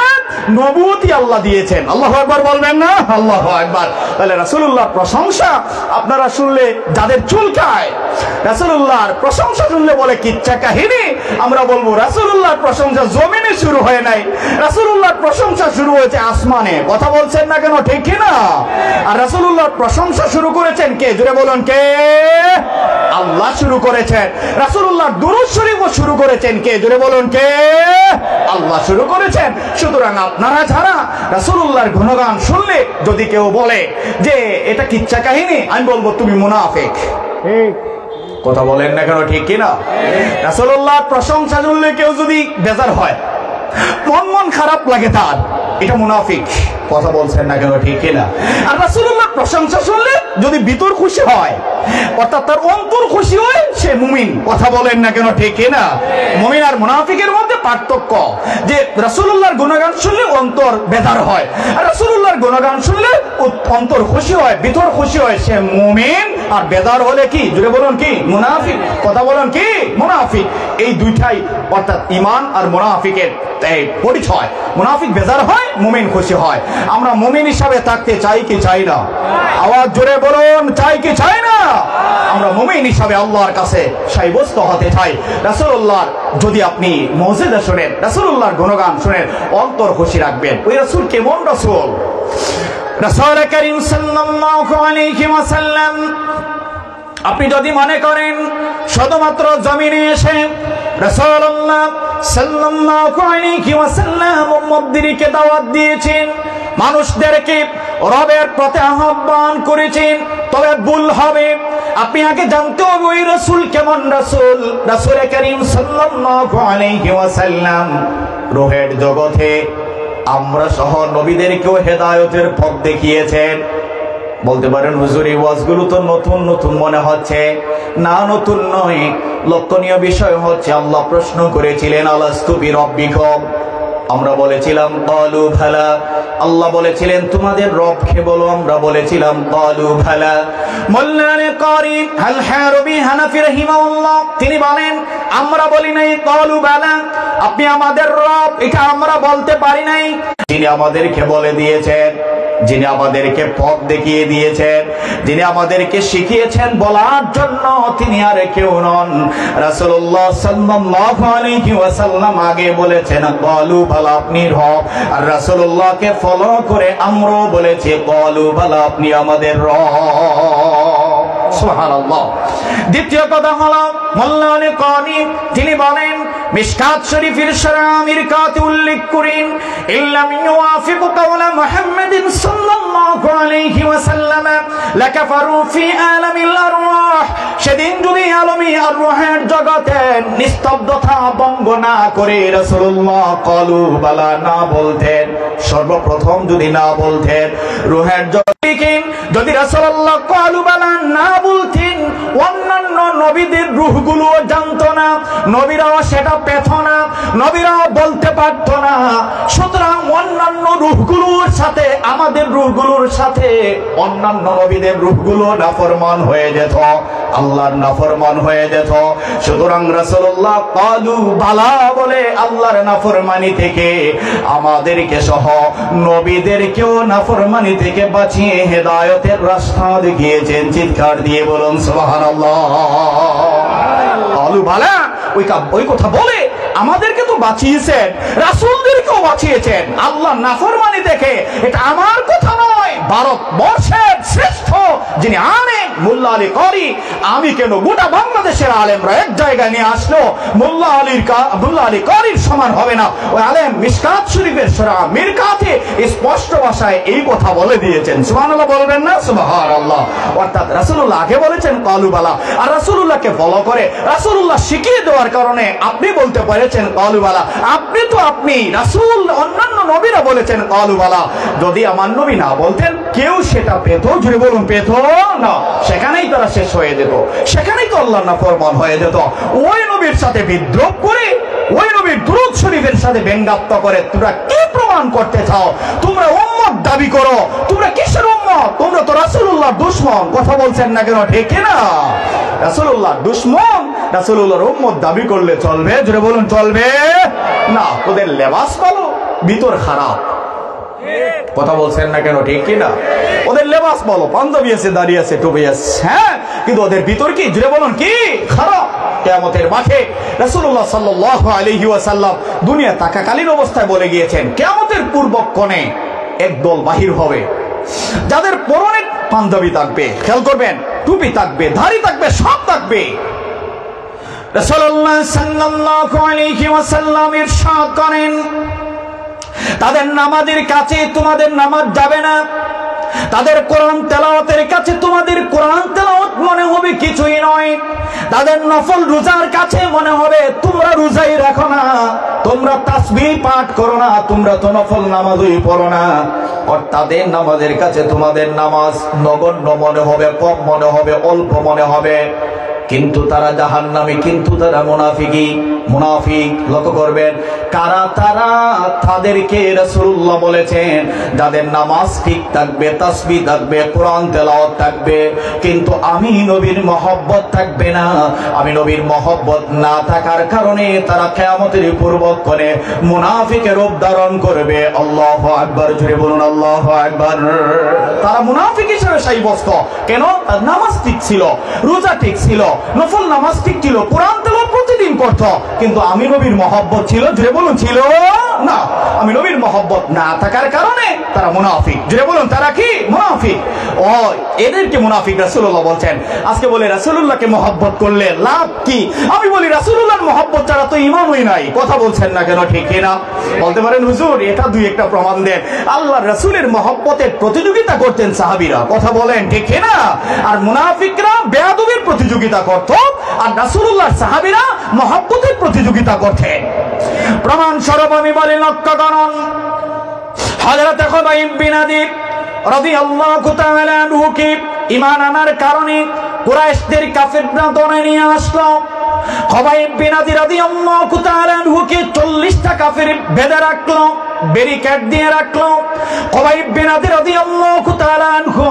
নবুয়তি আল্লাহ দিয়েছেন। আল্লাহু আকবার বলবেন না? আল্লাহু আকবার। তাহলে রাসূলুল্লাহর প্রশংসা আপনারা শুনলে যাদের চুলকায়, রাসূলুল্লাহর প্রশংসা শুনলে বলে কিচ্ছা কাহিনী, আমরা বলবো রাসূলুল্লাহর প্রশংসা জমিনে শুরু হয় নাই, রাসূলুল্লাহর প্রশংসা শুরু হয়েছে আসমানে। কথা বলছেন না কেন? ঠিক কি না? আর রাসূলুল্লাহর প্রশংসা শুরু করেছেন কে? জোরে বলুন কে? আল্লাহ শুরু করেছেন। রাসূলুল্লাহর দুরূদ শরীফও শুরু করেছেন কে? জোরে বলুন কে? আল্লাহ শুরু করেছেন। সুতরাং আপনারা যারা রাসূলুল্লাহর গুণগান শুনলে যদি কেউ বলে যে এটা কিচ্ছা কাহিনী, আমি বলবো তুমি মুনাফিক। কথা বলেন না কেন? ঠিক কিনা? রাসূলুল্লাহর প্রশংসা শুনলে কেউ যদি বেজার হয়, মন খারাপ লাগে তার, এটা মুনাফিক। কথা বলছেন না কেন? ঠিক কিনা? আর রাসূলুল্লাহর প্রশংসা শুনলে যদি ভিতর খুশি হয়, অর্থাৎ তার অন্তর খুশি হয়, সে মুমিন। কথা বলেন না কেন? ঠিক কিনা? মুমিন আর মুনাফিকের মধ্যে পার্থক্য যে রাসূলুল্লাহর গুণগান শুনলে অন্তর বেজার হয়, আর রাসূলুল্লাহর গুণগান শুনলে অন্তর খুশি হয়, ভিতর খুশি হয়, সে মুমিন। আর বেজার হলে কি? জোরে বলুন কি? মুনাফিক। কথা বলুন কি? মুনাফিক। এই দুইটাই অর্থাৎ ঈমান আর মুনাফিকের পরিচয়। মুনাফিক বেজার হয়, মুমিন খুশি হয়। আমরা মুমিন হিসাবে থাকতে চাই কি চাই না? আওয়াজ জোরে বলুন, চাই কি চাই না? আমরা মুমিন হিসাবে আল্লাহর কাছে সাব্যস্ত হতে চাই। রাসূলুল্লাহর যদি আপনি মুজিজা শুনেন, রাসূলুল্লাহর গুণগান শুনেন, অন্তর খুশি রাখবেন। ওই রাসূল কেমন রাসূল? রাসূল করিম সাল্লাল্লাহু আলাইহি ওয়াসাল্লাম আপনি যদি মনে করেন শুধুমাত্র জমিনে এসে রাসূলুল্লাহ সাল্লাল্লাহু আলাইহি ওয়াসাল্লাম উম্মতদেরকে দাওয়াত দিয়েছেন, মানুষদেরকে রবের পথে আহ্বান করেছেন, তবে ভুল হবে। আপনি আগে জানতে হবে ওই রাসূল কেমন রাসূল। রাসূল করিম সাল্লাল্লাহু আলাইহি ওয়াসাল্লাম রূহের জগতে আমরা সহ নবীদেরকেও হেদায়েতের পথ দেখিয়েছেন। বলতে পারেন হুজুর এই ওয়াজগুলো তো নতুন নতুন মনে হচ্ছে। না, নতুন নয়। লক্ষণীয় বিষয় হচ্ছে আল্লাহ প্রশ্ন করেছিলেন আলাস্তু বিরাব্বিকুম, আমরা বলেছিলাম ক্বালু ভালা। আল্লাহ বলেছিলেন তোমাদের রবকে বলো, আমরা বলেছিলাম ক্বালু ভালা। মোল্লানে কারি আল হারবি হানাফি রাহিমাহুল্লাহ তিনি বলেন আমরা বলি নাই ক্বালু ভালা, আপনি আমাদের রব এটা আমরা বলতে পারি নাই। যিনি আমাদেরকে বলে দিয়েছেন, যিনি আমাদেরকে পথ দেখিয়ে দিয়েছেন, যিনি আমাদেরকে শিখিয়েছেন বলার জন্য, তিনি আর কেউ নন। রাসূলুল্লাহ সাল্লাল্লাহু আলাইহি ওয়াসাল্লাম আগে বলেছেন ক্বালু ভালা আপনি রব, আর রাসূলুল্লাহকে ফলো করে আমরাও বলেছি ক্বালু ভালা আপনি আমাদের রব। সুবহানাল্লাহ। দ্বিতীয় কথা হলো মোল্লানে কারি তিনি বলেন মিশকাত শরীফের শরামির কাতে উল্লেখ করেন ইল্লাম ইউআফিকু কাওলা মুহাম্মাদিন সাল্লাল্লাহু আলাইহি ওয়াসাল্লাম লাকাফারু ফি আলামিল আরওয়াহ। সেদিন যদি আলমী আর রূহের জগতে নিস্তব্ধতা ভঙ্গ না করে রাসূলুল্লাহ ক্বালু বালা না বলতেন, সর্বপ্রথম যদি না বলতেন রূহের জগতে, যদি রাসূলুল্লাহ ক্বালু বালা না বলতেন, অন্যান্য নবীদের রূহগুলো জানতো না, নবীরাও সেটা পেত না, নবীরাও বলতে পারতো না। সুতরাং অন্যান্য রূহগুলোর সাথে আমাদের রূহগুলোর সাথে অন্যান্য নবীদের রূহগুলো নাফরমান হয়ে যেত, আল্লাহর নাফরমান হয়ে যেত। সুতরাং রাসূলুল্লাহ ক্বালু বালা বলে আল্লাহর নাফরমানি থেকে আমাদেরকে সহ নবীদেরকেও নাফরমানি থেকে বাঁচিয়ে হেদায়েতের রাস্তা দেখিয়েছেন। চিৎকার দিয়ে বলুন সুবহানাল্লাহ। ক্বালু বালা ওই কথা বলে আমাদেরকে তো বাঁচিয়েছেন, রাসূলদেরকেও বাঁচিয়েছেন। আল্লাহ নাফরমানি দেখে এটা আমার কথা নয়, ভারতবর্ষের শ্রেষ্ঠ যিনি আলেম মোল্লা আলী কারি, আমি কেন গোটা বাংলাদেশের আলেমরা এক জায়গায় নিয়ে আসলো, মোল্লা আলী কারির সমান হবে না। ওই আলেম মিশকাত শরীফের সূরা মিরকাতে স্পষ্ট ভাষায় এই কথা বলে দিয়েছেন। সুবহানাল্লাহ বলবেন না? সুবহানাল্লাহ। অর্থাৎ রাসূলুল্লাহ আগে বলেছেন কালুবালা, আর রাসূলুল্লাহকে ফলো করে রাসূলুল্লাহ শিখিয়ে দেওয়ার কারণে আপনি বলতে পেরেছেন কালুবালা। আপনি রাসূল অন্যান্য নবীরা বলেছেন কালুবালা। যদি আমার নবী না বলতেন কেউ সেটা পেত, জুড়ে বলুন পেত না, সেখানেই তারা শেষ হয়ে যেত, সেখানেই তো আল্লাহর নাফরমান হয়ে যেত। ওই নবীর সাথে বিদ্রোহ করে, ওই নবীর দুরূদ শরীফের সাথে ব্যঙ্গাত্মক করে তোমরা কি প্রমাণ করতে চাও? তোমরা উম্মত দাবি করো, তোমরা কিসের উম্মত? তোমরা তো রাসূলুল্লাহর দুশমন। কথা বলছেন না কেন? ঠিক না? রাসূলুল্লাহর দুশমন, রাসূলুল্লাহর উম্মত দাবি করলে চলবে? জোরে বলুন চলবে না। ওদের লেবাস ভালো, ভিতর খারাপ। কথা বলছেন না কেন? ঠিক কি না? ওদের লেবাস বলো, পাঞ্জাবি আছে, দাড়ি আছে, টুপি আছে, হ্যাঁ, কিন্তু ওদের ভিতর কি? জোরে বলুন কি? খারাপ। কিয়ামতের মাঠে রাসূলুল্লাহ সাল্লাল্লাহু আলাইহি ওয়াসাল্লাম দুনিয়া থাকাকালীন অবস্থায় বলে গিয়েছেন, কিয়ামতের পূর্বক্ষণে একদল বাহির হবে যাদের পরনে পাঞ্জাবি থাকবে, খেয়াল করবেন, টুপি থাকবে, দাড়ি থাকবে, সব থাকবে। রাসূলুল্লাহ সাল্লাল্লাহু আলাইহি ওয়াসাল্লাম ইরশাদ করেন, তাদের নামাজের কাছে তোমাদের নামাজ যাবে না, তাদের কোরআন তেলাওয়াতের কাছে তোমাদের কোরআন তেলাওয়াত মনে হবে কিছুই নয়, তাদের নফল রোজার কাছে মনে হবে তোমরা রোজাই রাখো না, তোমরা তাসবিহ পাঠ করো না, তোমরা তো নফল নামাজই পড়ো না। আর তাদের নামাজের কাছে তোমাদের নামাজ নগণ্য মনে হবে, কম মনে হবে, অল্প মনে হবে, কিন্তু তারা জাহান্নামী, কিন্তু তারা মুনাফিক। লক্ষ্য করবেন কারা তারা? তাদেরকে রাসূলুল্লাহ বলেছেন যাদের নামাজ ঠিক থাকবে, তাসবিহ থাকবে, কোরআন তেলাওয়াত থাকবে, কিন্তু আমি নবীর মহব্বত থাকবে না। আমি নবীর মহব্বত না থাকার কারণে তারা কিয়ামতের পূর্বক্ষণে মুনাফিকের রূপ ধারণ করবে। আল্লাহু আকবার, জোরে বলুন আল্লাহু আকবার। তারা মুনাফিক হিসেবে সাব্যস্ত। কেন? তার নামাজ ঠিক ছিল, রোজা ঠিক ছিল, নফল নামাজ ঠিক ছিল, কোরআন তেলাওয়াত প্রতিদিন করত, কিন্তু আমি নবীর মহব্বত ছিল, জোরে বলুন ছিল না। আমি নবীর মহব্বত না থাকার কারণে তারা মুনাফিক। জোরে বলুন তারা কি? মুনাফিক। ও এদেরকে মুনাফিক রাসূলুল্লাহ বলছেন। আজকে বলে রাসূলুল্লাহকে মহব্বত করলে লাভ কি? আমি বলি রাসূলুল্লাহর মহব্বত ছাড়া তো ঈমানই নাই। কথা বলছেন না কেন? ঠিক না? বলতে পারেন হুজুর এটা দুই একটা প্রমাণ দেন। আল্লাহর রাসূলের মহব্বতের প্রতিযোগিতা করতেন সাহাবীরা। কথা বলেন ঠিক না? আর মুনাফিকরা বেয়াদবির প্রতিযোগিতা করত, আর রাসূলুল্লাহর সাহাবীরা মহব্বতের প্রতিযোগিতা করতেন। প্রমাণ স্বরূপ আমি বলি লক্ষ্য করুন, হযরত খুবাইব বিন আদি রাদিয়াল্লাহু তাআলা আনহুকে ঈমান আনার কারণে কুরাইশদের কাফিররা ধরে নিয়ে আসলো। খুবাইব বিন আদি রাদিয়াল্লাহু তাআলা আনহুকে 40টা কাফির বেঁধে রাখলো, ব্যারিকেড দিয়ে রাখলো। খুবাইব বিন আদি রাদিয়াল্লাহু তাআলা আনহু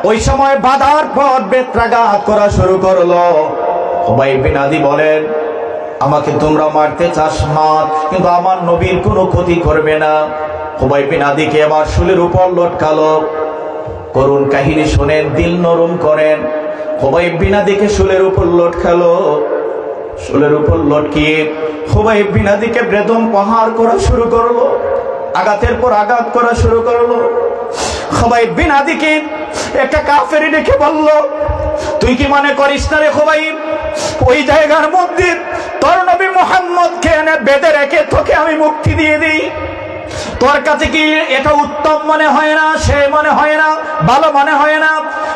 ওই সময় বাধার পর বেত্রাঘাত করা শুরু করলো। খুবাইব বিন আদি বলেন, আমাকে তোমরা মারতে চাস মার, কিন্তু আমার নবীর কোনো ক্ষতি করবে না। খুবাইব বিন আদিকে আবার শুলের উপর লটকালো। করুণ কাহিনী শোনেন, দিল নরম করেন। খুবাইব বিন আদিকে শুলের উপর লটকালো, শুলের উপর লটকিয়ে খুবাইব বিন আদিকে বেদম প্রহার করা শুরু করলো, আঘাতের পর আঘাত করা শুরু করলো। খুবাইব বিন আদিকে একটা কাফের ডেকে বলল, তুই কি মনে করিস না রে খুবাইব, ওই জায়গার মধ্যে তোর নবী মুহাম্মদকে এনে বেঁধে রেখে তোকে আমি মুক্তি দিয়ে দিই? তোর কাছে কি এটা উত্তম মনে হয় না? সে মনে হয় না, ভালো মনে হয় না?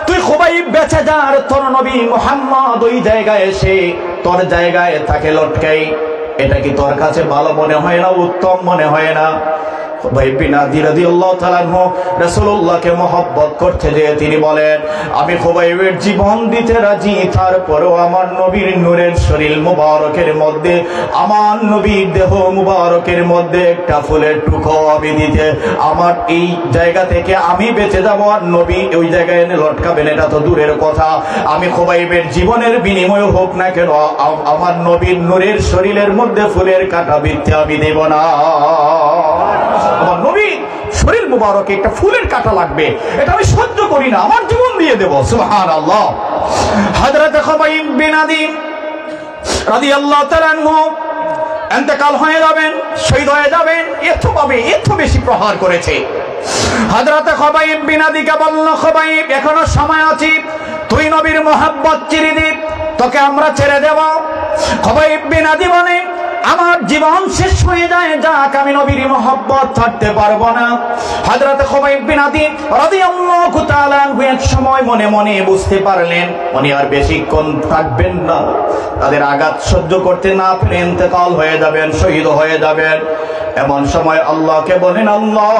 তুই খুবাইব বেঁচে যা, আর তোর নবী মুহাম্মদ ওই জায়গায় এসে তোর জায়গায় তাকে লটকাই, এটা কি তোর কাছে ভালো মনে হয় না, উত্তম মনে হয় না? খুবাইব বিন আদি রাদিয়াল্লাহু তাআলা আনহু রাসূলুল্লাহকে মহব্বত করতে যে তিনি বলেন, আমি খুবাইবের জীবন দিতে রাজি, তারপরেও আমার নবীর নূরের শরীর মুবারকের মধ্যে, আমার নবীর দেহ মুবারকের মধ্যে একটা ফুলের টুকরো আমি দিতে, আমার এই জায়গা থেকে আমি বেঁচে যাব, আর নবী ওই জায়গায় এনে লটকাবেন এটা তো দূরের কথা। আমি খুবাইবের জীবনের বিনিময় হোক না কেন, আমার নবীর নূরের শরীরের মধ্যে ফুলের কাঁটা বিদ্ধে আমি দেব না। আমার নবী শরীর মুবারকে একটা ফুলের কাঁটা লাগবে, এটা আমি সহ্য করি না, আমার জীবন দিয়ে দেব। সুবহানাল্লাহ। হযরত খুবাইব বিন আদি রাদিয়াল্লাহু তাআলা আনহু ইন্তেকাল হয়ে যাবেন, শহীদ হয়ে যাবেন, এত বেশি প্রহার করেছে। হযরতে খুবাইব বিন আদীকে বলল, খুবাইব এখনো সময় আছে, তুই নবীর মহব্বত চিরে দে, তোকে আমরা ছেড়ে দেব। খুবাইব বিন আদী বলে, আমার জীবন শেষ হয়ে যায় যাক, আমি নবীর মহব্বত ছাড়তে পারবো না। হযরত খুবাইব বিন আদী রাদিয়াল্লাহু তাআলা আনহু এক সময় মনে মনে বুঝতে পারলেন উনি আর বেশিক্ষণ থাকবেন না, তাদের আঘাত সহ্য করতে না পেরে ইন্তেকাল হয়ে যাবেন, শহীদ হয়ে যাবেন। এমন সময় আল্লাহকে বলেন, আল্লাহ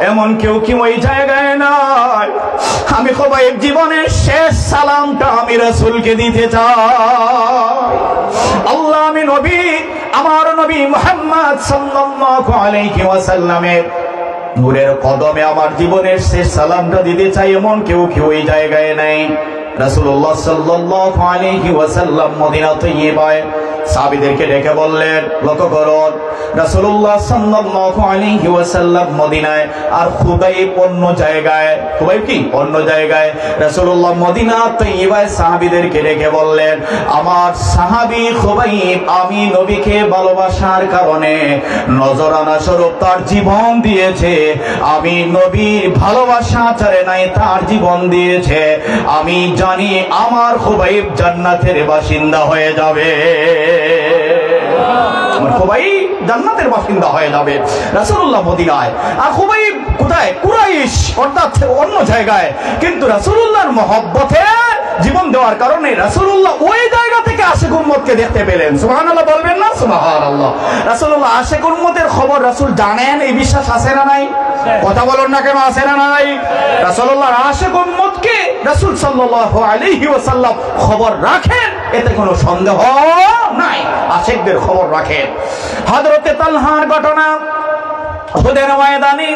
এমন কেউ কি ওই জায়গায় নাই? আমি খুবাইব জীবনের শেষ সালামটা আমি রাসূলকে দিতে চাই। আল্লাহ, আমি নবী, আমার নবী মুহাম্মদ সাল্লাল্লাহু আলাইহি ওয়াসাল্লামের নূরের কদমে আমার জীবনের শেষ সালামটা দিতে চাই, এমন কেউ কি ওই জায়গায় নাই? রাসূলুল্লাহ সাল্লাল্লাহু আলাইহি ওয়াসাল্লাম মদিনা তৈয়বায় সাহাবীদেরকে ডেকে বললেন, লক্ষ্য করুন, রাসূলুল্লাহ সাল্লাল্লাহু আলাইহি ওয়াসাল্লাম মদিনায় আর খুবাইব অন্য জায়গায়। খুবাইব কি অন্য জায়গায়? রাসূলুল্লাহ মদিনা তৈয়বায় সাহাবীদেরকে ডেকে বললেন, আমার সাহাবী খুবাইব আমি নবীকে ভালোবাসার কারণে নজরানা স্বরূপ তার জীবন দিয়েছে, আমি নবীর ভালোবাসা ছাড়ে নাই, তার জীবন দিয়েছে। আমি জানি আমার খুবাইব জান্নাতের বাসিন্দা হয়ে যাবে, আমার খুবাইব জান্নাতের বাসিন্দা হয়ে যাবে। রাসূলুল্লাহ মদিনায় আর খুবাইব কোথায়? কুরাইশ, অর্থাৎ অন্য জায়গায়। কিন্তু রাসূলুল্লাহর মহব্বতে জীবন দেওয়ার কারণে রাসূলুল্লাহ ওই জায়গা থেকে আশিক উম্মতকে দেখতে পেলেন। সুবহানাল্লাহ বলবেন না? সুবহানাল্লাহ। রাসূলুল্লাহ আশিক উম্মতের খবর রাসূল জানেন, এই বিশ্বাস আছে না নাই? কথা বলুন না কেন, আছে না নাই? রাসূলুল্লাহ আশিক উম্মতকে রাসূল সাল্লাল্লাহু আলাইহি ওয়াসাল্লাম খবর রাখেন, এতে কোনো সন্দেহ নাই, আশিকদের খবর রাখেন। হযরতে তালহার ঘটনা, উহুদের ময়দানে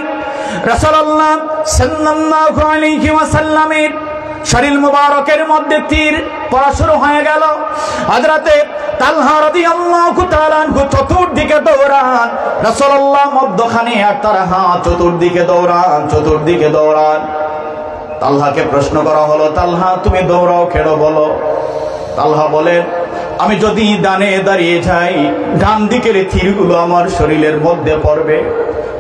রাসূলুল্লাহ সাল্লাল্লাহু আলাইহি ওয়াসাল্লামের শরীর মুবারকের মধ্যে তীর পড়া শুরু হয়ে গেল। হযরতে তালহা রাদিয়াল্লাহু তাআলা আনহু চতুর্দিকে দৌড়ান, রাসূলুল্লাহ মধ্যখানে আর তার হাত চতুর্দিকে দৌড়ান। তালহাকে প্রশ্ন করা হলো, তালহা তুমি দৌড়াও কেন বলো? তালহা বলেন, আমি যদি ডানে দাঁড়িয়ে যাই ডান দিকের তীরগুলো আমার শরীরের মধ্যে পড়বে,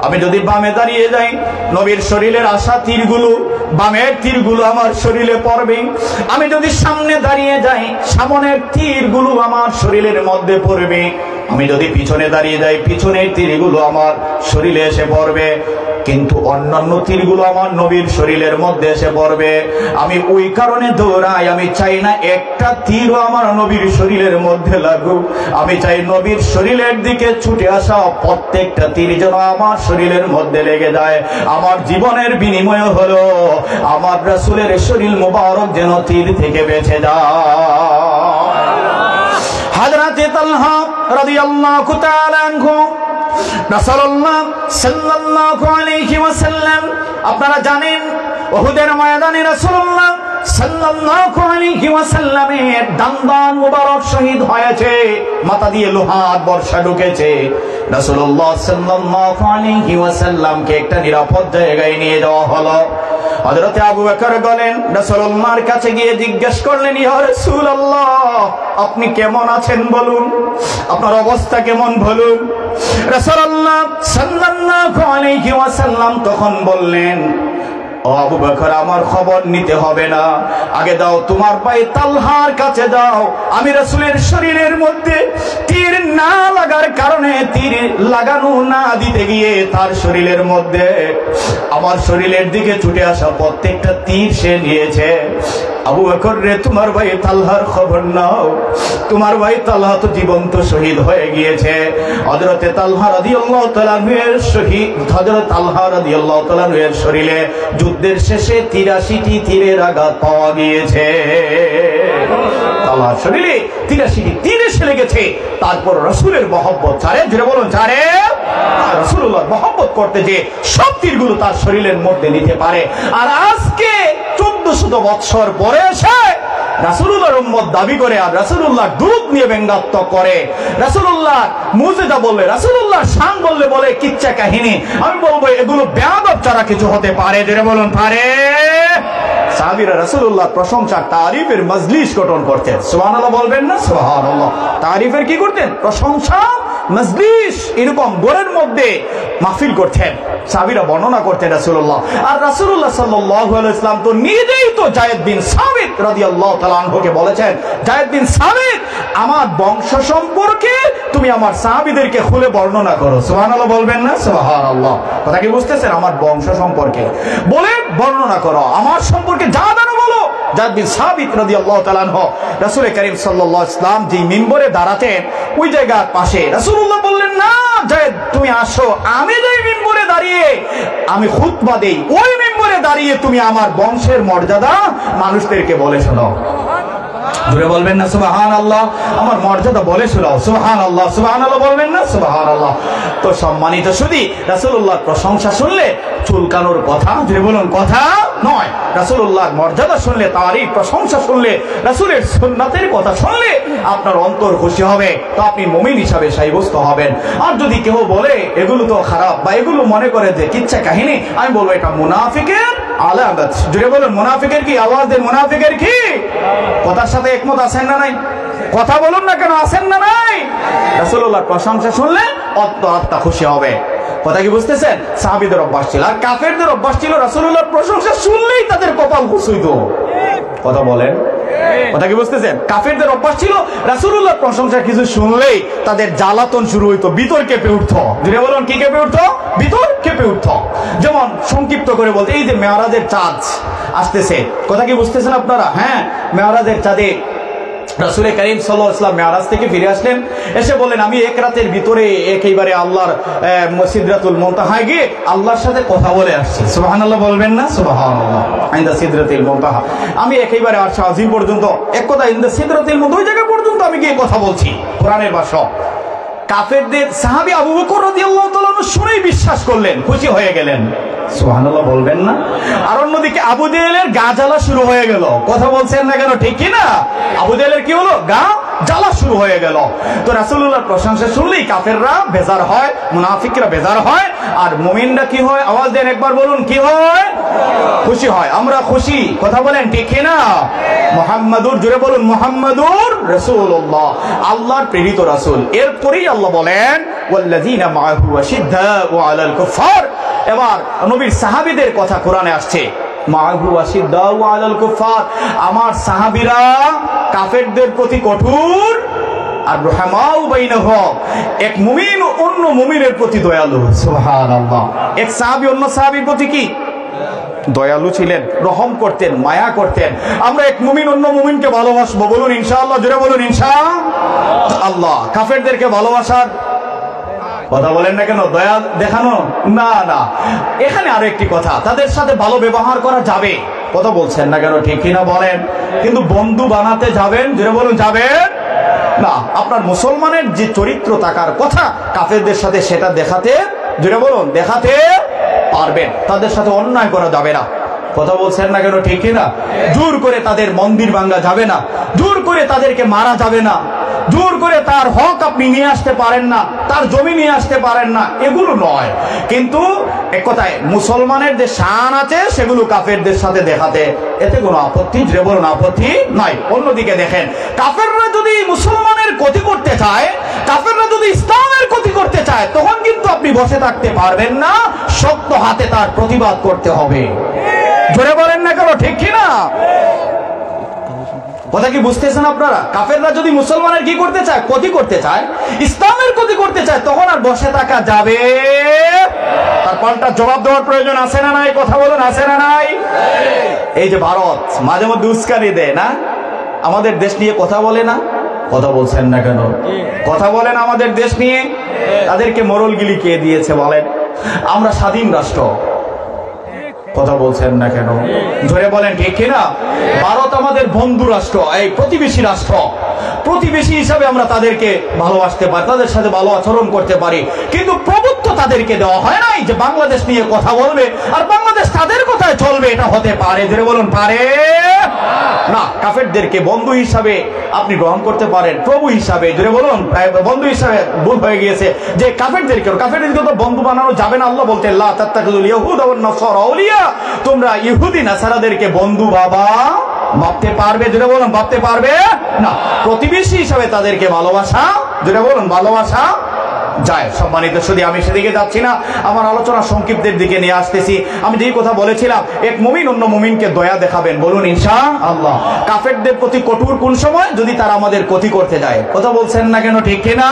আমি যদি বামে দাঁড়িয়ে যাই নবীর শরীরের আসা তীরগুলো, বামের তীরগুলো আমার শরীরে পড়বে, আমি যদি সামনে দাঁড়িয়ে যাই সামনের তীরগুলো আমার শরীরের মধ্যে পড়বে, আমি যদি পিছনে দাঁড়িয়ে যাই পিছনের তীরগুলো আমার শরীরে এসে পড়বে, কিন্তু অন্যান্য তীরগুলো আমার নবীর শরীরের মধ্যে এসে পড়বে। আমি ওই কারণে দৌড়াই, আমি চাই না একটা তীরও আমার নবীর শরীরের মধ্যে লাগুক, আমি চাই নবীর শরীরের দিকে ছুটে আসা প্রত্যেকটা তীর যেন আমার শরীরের মধ্যে লেগে যায়। আমার জীবনের বিনিময় হলো আমার রাসূলের শরীর মুবারক যেন তীর থেকে বেঁচে যায়। হযরতে তালহা রাদিয়াল্লাহু তাআলা আনহু রাসূলুল্লাহ সাল্লাল্লাহু আলাইহি ওয়াসাল্লাম, আপনারা জানেন উহুদের ময়দানে রাসূলুল্লাহ সাল্লাল্লাহু আলাইহি ওয়াসাল্লামের দান্দান মুবারক শহীদ হয়েছে, মাথা দিয়ে লোহার বর্ষা ঢুকেছে। রাসূলুল্লাহ সাল্লাল্লাহু আলাইহি ওয়াসাল্লামকে একটা নিরাপদ জায়গায় নিয়ে যাওয়া হলো। হযরতে আবু বকর বলেন, রাসূলুল্লাহর কাছে গিয়ে জিজ্ঞেস করলেন, ইয়া রাসূলুল্লাহ আপনি কেমন আছেন বলুন, আপনার অবস্থা কেমন বলুন। রাসূলুল্লাহ সাল্লাল্লাহু আলাইহি ওয়াসাল্লাম তখন বললেন, ও আবু বকর আমার খবর নিতে হবে না, আগে দাও তোমার ভাই তালহার কাছে দাও, আমি রাসূলের শরীরের মধ্যে তীর না লাগার কারণে, তীর লাগানো না দিতে গিয়ে তার শরীরের মধ্যে আমার শরীরের দিকে ছুটে আসা প্রত্যেকটা তীর সে নিয়েছে। আবু বকর রে, তোমার ভাই তালহার খবর নাও, তোমার ভাই তালহা তো জীবন্ত শহীদ হয়ে গিয়েছে। হযরতে তালহা রাদিয়াল্লাহু তাআলা এর শহীদ, হযরত তালহা রাদিয়াল্লাহু তাআলা এর শরীরে যুদ্ধের শেষে ৮৩টি তীরের আঘাত পাওয়া গিয়েছে। তালহার শরীরে ৮৩টি তীর এসে লেগেছে। তারপর রাসূলের মহব্বত ছাড়ে, যেটা বলুন ছাড়ে, রাসূলুল্লাহর মহব্বত করতে যে সব তীরগুলো তার শরীরের মধ্যে নিতে পারে। আর আজকে ১৪০০ বৎসর পরে এসে রাসূলুল্লাহর উম্মত দাবি করে আর রাসূলুল্লাহর দুধ নিয়ে ব্যঙ্গাত্মক করে, রাসূলুল্লাহর মুজিজা বললে, রাসূলুল্লাহর শান বললে বলে কিচ্ছা কাহিনী। আমি বলবো এগুলো বেয়াদব ছাড়া কিছু হতে পারে, যেটা বলুন পারে। সাহাবীরা রাসূলুল্লাহর প্রশংসা তারিফের মজলিস গঠন করতেন। সুবহানাল্লাহ বলবেন না? সুবহানাল্লাহ। তারিফের কি করতেন? প্রশংসা মজলিস, এরকম ঘরের মধ্যে মাহফিল করতেন। সাহাবীরা বর্ণনা করতেন রাসূলুল্লাহ। আর রাসূলুল্লাহ সাল্লাল্লাহু আলাইহি ওয়াসাল্লাম তো নিজেই তো যায়েদ বিন সাবিত রাদিয়াল্লাহু তাআলা আনহুকে বলেছেন, যায়েদ বিন সাবিত, আমার বংশ সম্পর্কে তুমি আমার সাহাবীদেরকে খুলে বর্ণনা করো। সুবহানাল্লাহ বলবেন না? সুবহানাল্লাহ। কথা কি বুঝতেছেন? আমার বংশ সম্পর্কে বলে বর্ণনা করো, আমার সম্পর্কে যা জানো বলো। যায়েদ বিন সাবিত রাদিয়াল্লাহু তাআলা আনহু রাসূল করিম সাল্লাল্লাহু আলাইহি ওয়াসাল্লাম যে মিম্বরে দাঁড়াতেন ওই জায়গার পাশে রাসূলুল্লাহ বললেন, না যায়েদ তুমি আসো, আমি যেই মিম্বরে দাঁড়িয়ে আমি খুতবা দেই ওই মিম্বরে দাঁড়িয়ে তুমি আমার বংশের মর্যাদা মানুষদেরকে বলে শোনাও। জোরে বলবেন না সুবহানাল্লাহ? আমার মর্যাদা বলে শোনাও। সুবহানাল্লাহ। সুবহানাল্লাহ বলবেন না? সুবহানাল্লাহ। তো সম্মানিত শুধু রাসূলুল্লাহর প্রশংসা শুনলে চুলকানোর কথা, জোরে বলুন, কথা নয়। রাসূলুল্লাহর মর্যাদা শুনলে, তারিফ প্রশংসা শুনলে, রাসূলের সুন্নাতের কথা শুনলে আপনার অন্তর খুশি হবে, তো আপনি মুমিন হিসাবে সাব্যস্ত হবেন। আর যদি কেউ বলে এগুলো তো খারাপ বা এগুলো মনে করে যে কিচ্ছা কাহিনী, আমি বলবো এটা মুনাফিকের আলামত। জোরে বলুন, মুনাফিকের কি? আওয়াজ দেন, মুনাফিকের কি? কথার সাথে একমত আছেন না নাই? কথা বলুন না কেন, আছেন না নাই? রাসূলুল্লাহর প্রশংসা শুনলে আত্মা খুশি হবে। কথা কি বুঝতেছেন? সাহাবীদের অভ্যাস ছিল, আর কাফেরদের অভ্যাস ছিল রাসূলুল্লাহর প্রশংসা শুনলেই তাদের কপাল খুশি হইতো। কথা বলেন, কথা কি বুঝতেছেন? কাফেরদের অভ্যাস ছিল রাসূলুল্লাহর প্রশংসা কিছু শুনলেই তাদের জ্বালাতন শুরু হইতো, ভিতর কেঁপে উঠতো। জুড়ে বলুন, কি কেঁপে উঠতো? ভিতর কেঁপে উঠতো। যেমন সংক্ষিপ্ত করে বলতে, এই যে মেরাজের চাঁদ আসতেছে, কথা কি বুঝতেছেন আপনারা? হ্যাঁ, মেরাজের চাঁদে রাসূল করিম সাল্লাল্লাহু আলাইহি ওয়াসাল্লাম মেরাজ থেকে ফিরে আসলেন, এসে বলেন আমি এক রাতের ভিতরে একেবারে আল্লাহর সিদরাতুল মুনতাহায় গিয়ে আল্লাহর সাথে কথা বলে আসছি। সুবহানাল্লাহ বলবেন না? সুবহানাল্লাহ। ইনদা সিদরাতুল মুনতাহা, আমি একেবারে আরশ আজিম পর্যন্ত, এক কথা ইনদা সিদরাতুল মুনতাহা ওই জায়গা পর্যন্ত আমি গিয়ে কথা বলছি, কোরআনের ভাষা। কাফেরদের সাহাবী আবু বকর রাদিয়াল্লাহু তাআলা শুনেই বিশ্বাস করলেন, খুশি হয়ে গেলেন। সুবহানাল্লাহ বলবেন না? আর অন্যদিকে আবু জেহেলের গা জ্বালা শুরু হয়ে গেল। কথা বলছেন না কেন? ঠিক কি না? আবু জেহেলের কি হলো? গা জ্বালা শুরু হয়ে গেল। তো রাসূলুল্লাহর প্রশংসা শুনলেই কাফেররা বেজার হয়, মুনাফিকরা বেজার হয়, আর মুমিনরা কি হয়? আওয়াজ দেন, একবার বলুন, কি হয়? খুশি হয়। আমরা খুশি। কথা বলেন, ঠিক কি না? মুহাম্মাদুর, জোরে বলুন, মুহাম্মাদুর রাসূলুল্লাহ, আল্লাহর প্রেরিত রাসূল। এরপরেই আল্লাহ বলেন ওয়াল্লাযীনা মাআহু আশিদ্দাউ আলাল কুফার। এবার নবীর সাহাবীদের কথা কোরআনে আসছে, মাআহু আশিদ্দাউ আলাল কুফার, আমার সাহাবীরা কাফেরদের প্রতি কঠোর, আর রহমাউ বাইনাহুম, এক মুমিন অন্য মুমিনের প্রতি দয়ালু। সুবহানাল্লাহ। এক সাহাবী অন্য সাহাবীর প্রতি কি? দয়ালু ছিলেন, রহম করতেন, মায়া করতেন। আমরা এক মুমিন অন্য মুমিনকে ভালোবাসবো, বলুন ইনশাআল্লাহ। জোরে বলুন ইনশাআল্লাহ। কাফেরদেরকে ভালোবাসার কথা বলেন না কেন? দয়া দেখানো না, না। এখানে আরো একটি কথা, তাদের সাথে ভালো ব্যবহার করা যাবে, কথা বলছেন না কেন? ঠিক কিনা বলেন? কিন্তু বন্ধু বানাতে যাবেন, জোরে বলুন, যাবেন না। আপনার মুসলমানের যে চরিত্র থাকার কথা কাফেরদের সাথে, সেটা দেখাতে, জোরে বলুন, দেখাতে পারবেন। তাদের সাথে অন্যায় করা যাবে না, কথা বলছেন না কেন? ঠিক কিনা? জোর করে তাদের মন্দির ভাঙা যাবে না, জোর করে তাদেরকে মারা যাবে না, জোর করে তার হক আপনি নিয়ে আসতে পারেন না, তার জমি নিয়ে আসতে পারেন না, এগুলো নয়। কিন্তু এক কথায় মুসলমানের যে শান আছে সেগুলো কাফেরদের সাথে দেখাতে, এতে কোনো আপত্তি, যে বলুন, আপত্তি নাই। অন্যদিকে দেখেন, কাফেররা যদি মুসলমানের ক্ষতি করতে চায়, কাফেররা যদি ইসলামের ক্ষতি করতে চায়, তখন কিন্তু আপনি বসে থাকতে পারবেন না, শক্ত হাতে তার প্রতিবাদ করতে হবে। জোরে বলেন না কেন? ঠিক কিনা? কথা কি বুঝতেছেন আপনারা? কাফেররা যদি মুসলমানের কি করতে চায়? ক্ষতি করতে চায়, ইসলামের ক্ষতি করতে চায়, তখন আর বসে থাকা যাবে? তার পাল্টা জবাব দেওয়ার প্রয়োজন আছে না নাই? কথা বলুন, আছে না নাই? এই যে ভারত মাঝে মধ্যে উস্কানি দেয় না, আমাদের দেশ নিয়ে কথা বলে না, কথা বলছেন না কেন? কথা বলেন আমাদের দেশ নিয়ে। তাদেরকে মোরলগিলি কে দিয়েছে বলেন? আমরা স্বাধীন রাষ্ট্র, কথা বলছেন না কেন? জোরে বলেন, ঠিক কিনা? ভারত আমাদের বন্ধু রাষ্ট্র, এই প্রতিবেশী রাষ্ট্র। প্রতিবেশী হিসাবে আমরা তাদেরকে ভালোবাসতে পারি, তাদের সাথে ভালো আচরণ করতে পারি, কিন্তু প্রভুত্ব তাদেরকে দেওয়া হয় নাই যে বাংলাদেশ নিয়ে কথা বলবে আর বাংলাদেশ তাদের কথায় চলবে। এটা হতে পারে? জোরে বলুন, পারে না। কাফেরদেরকে বন্ধু হিসাবে আপনি গ্রহণ করতে পারেন, প্রভু হিসাবে। জোরে বলুন, বন্ধু হিসাবে ভুল হয়ে গিয়েছে যে কাফেরদেরকে তো বন্ধু বানানো যাবে না। আল্লাহ বলতে লা তাত্তাখিযুল ইয়াহুদা ওয়ান নাসারা আউলিয়া, তোমরা ইহুদি নাসারাদেরকে বন্ধু বাবা ভাবতে পারবে? জোরে বলুন, ভাবতে পারবে না। প্রতিবেশী হিসাবে তাদেরকে ভালোবাসা, জোরে বলুন, ভালোবাসা যায়। সম্মানিত শুধু আমি সেদিকে যাচ্ছি না, আমার আলোচনা সংক্ষিপ্তের দিকে নিয়ে আসতেছি। আমি যেই কথা বলেছিলাম, এক মুমিন অন্য মুমিনকে দয়া দেখাবেন, বলুন ইনশাআল্লাহ। কাফেরদের প্রতি কঠোর কোন সময়? যদি তারা আমাদের ক্ষতি করতে যায়। কথা বলছেন না কেন, ঠিক কিনা?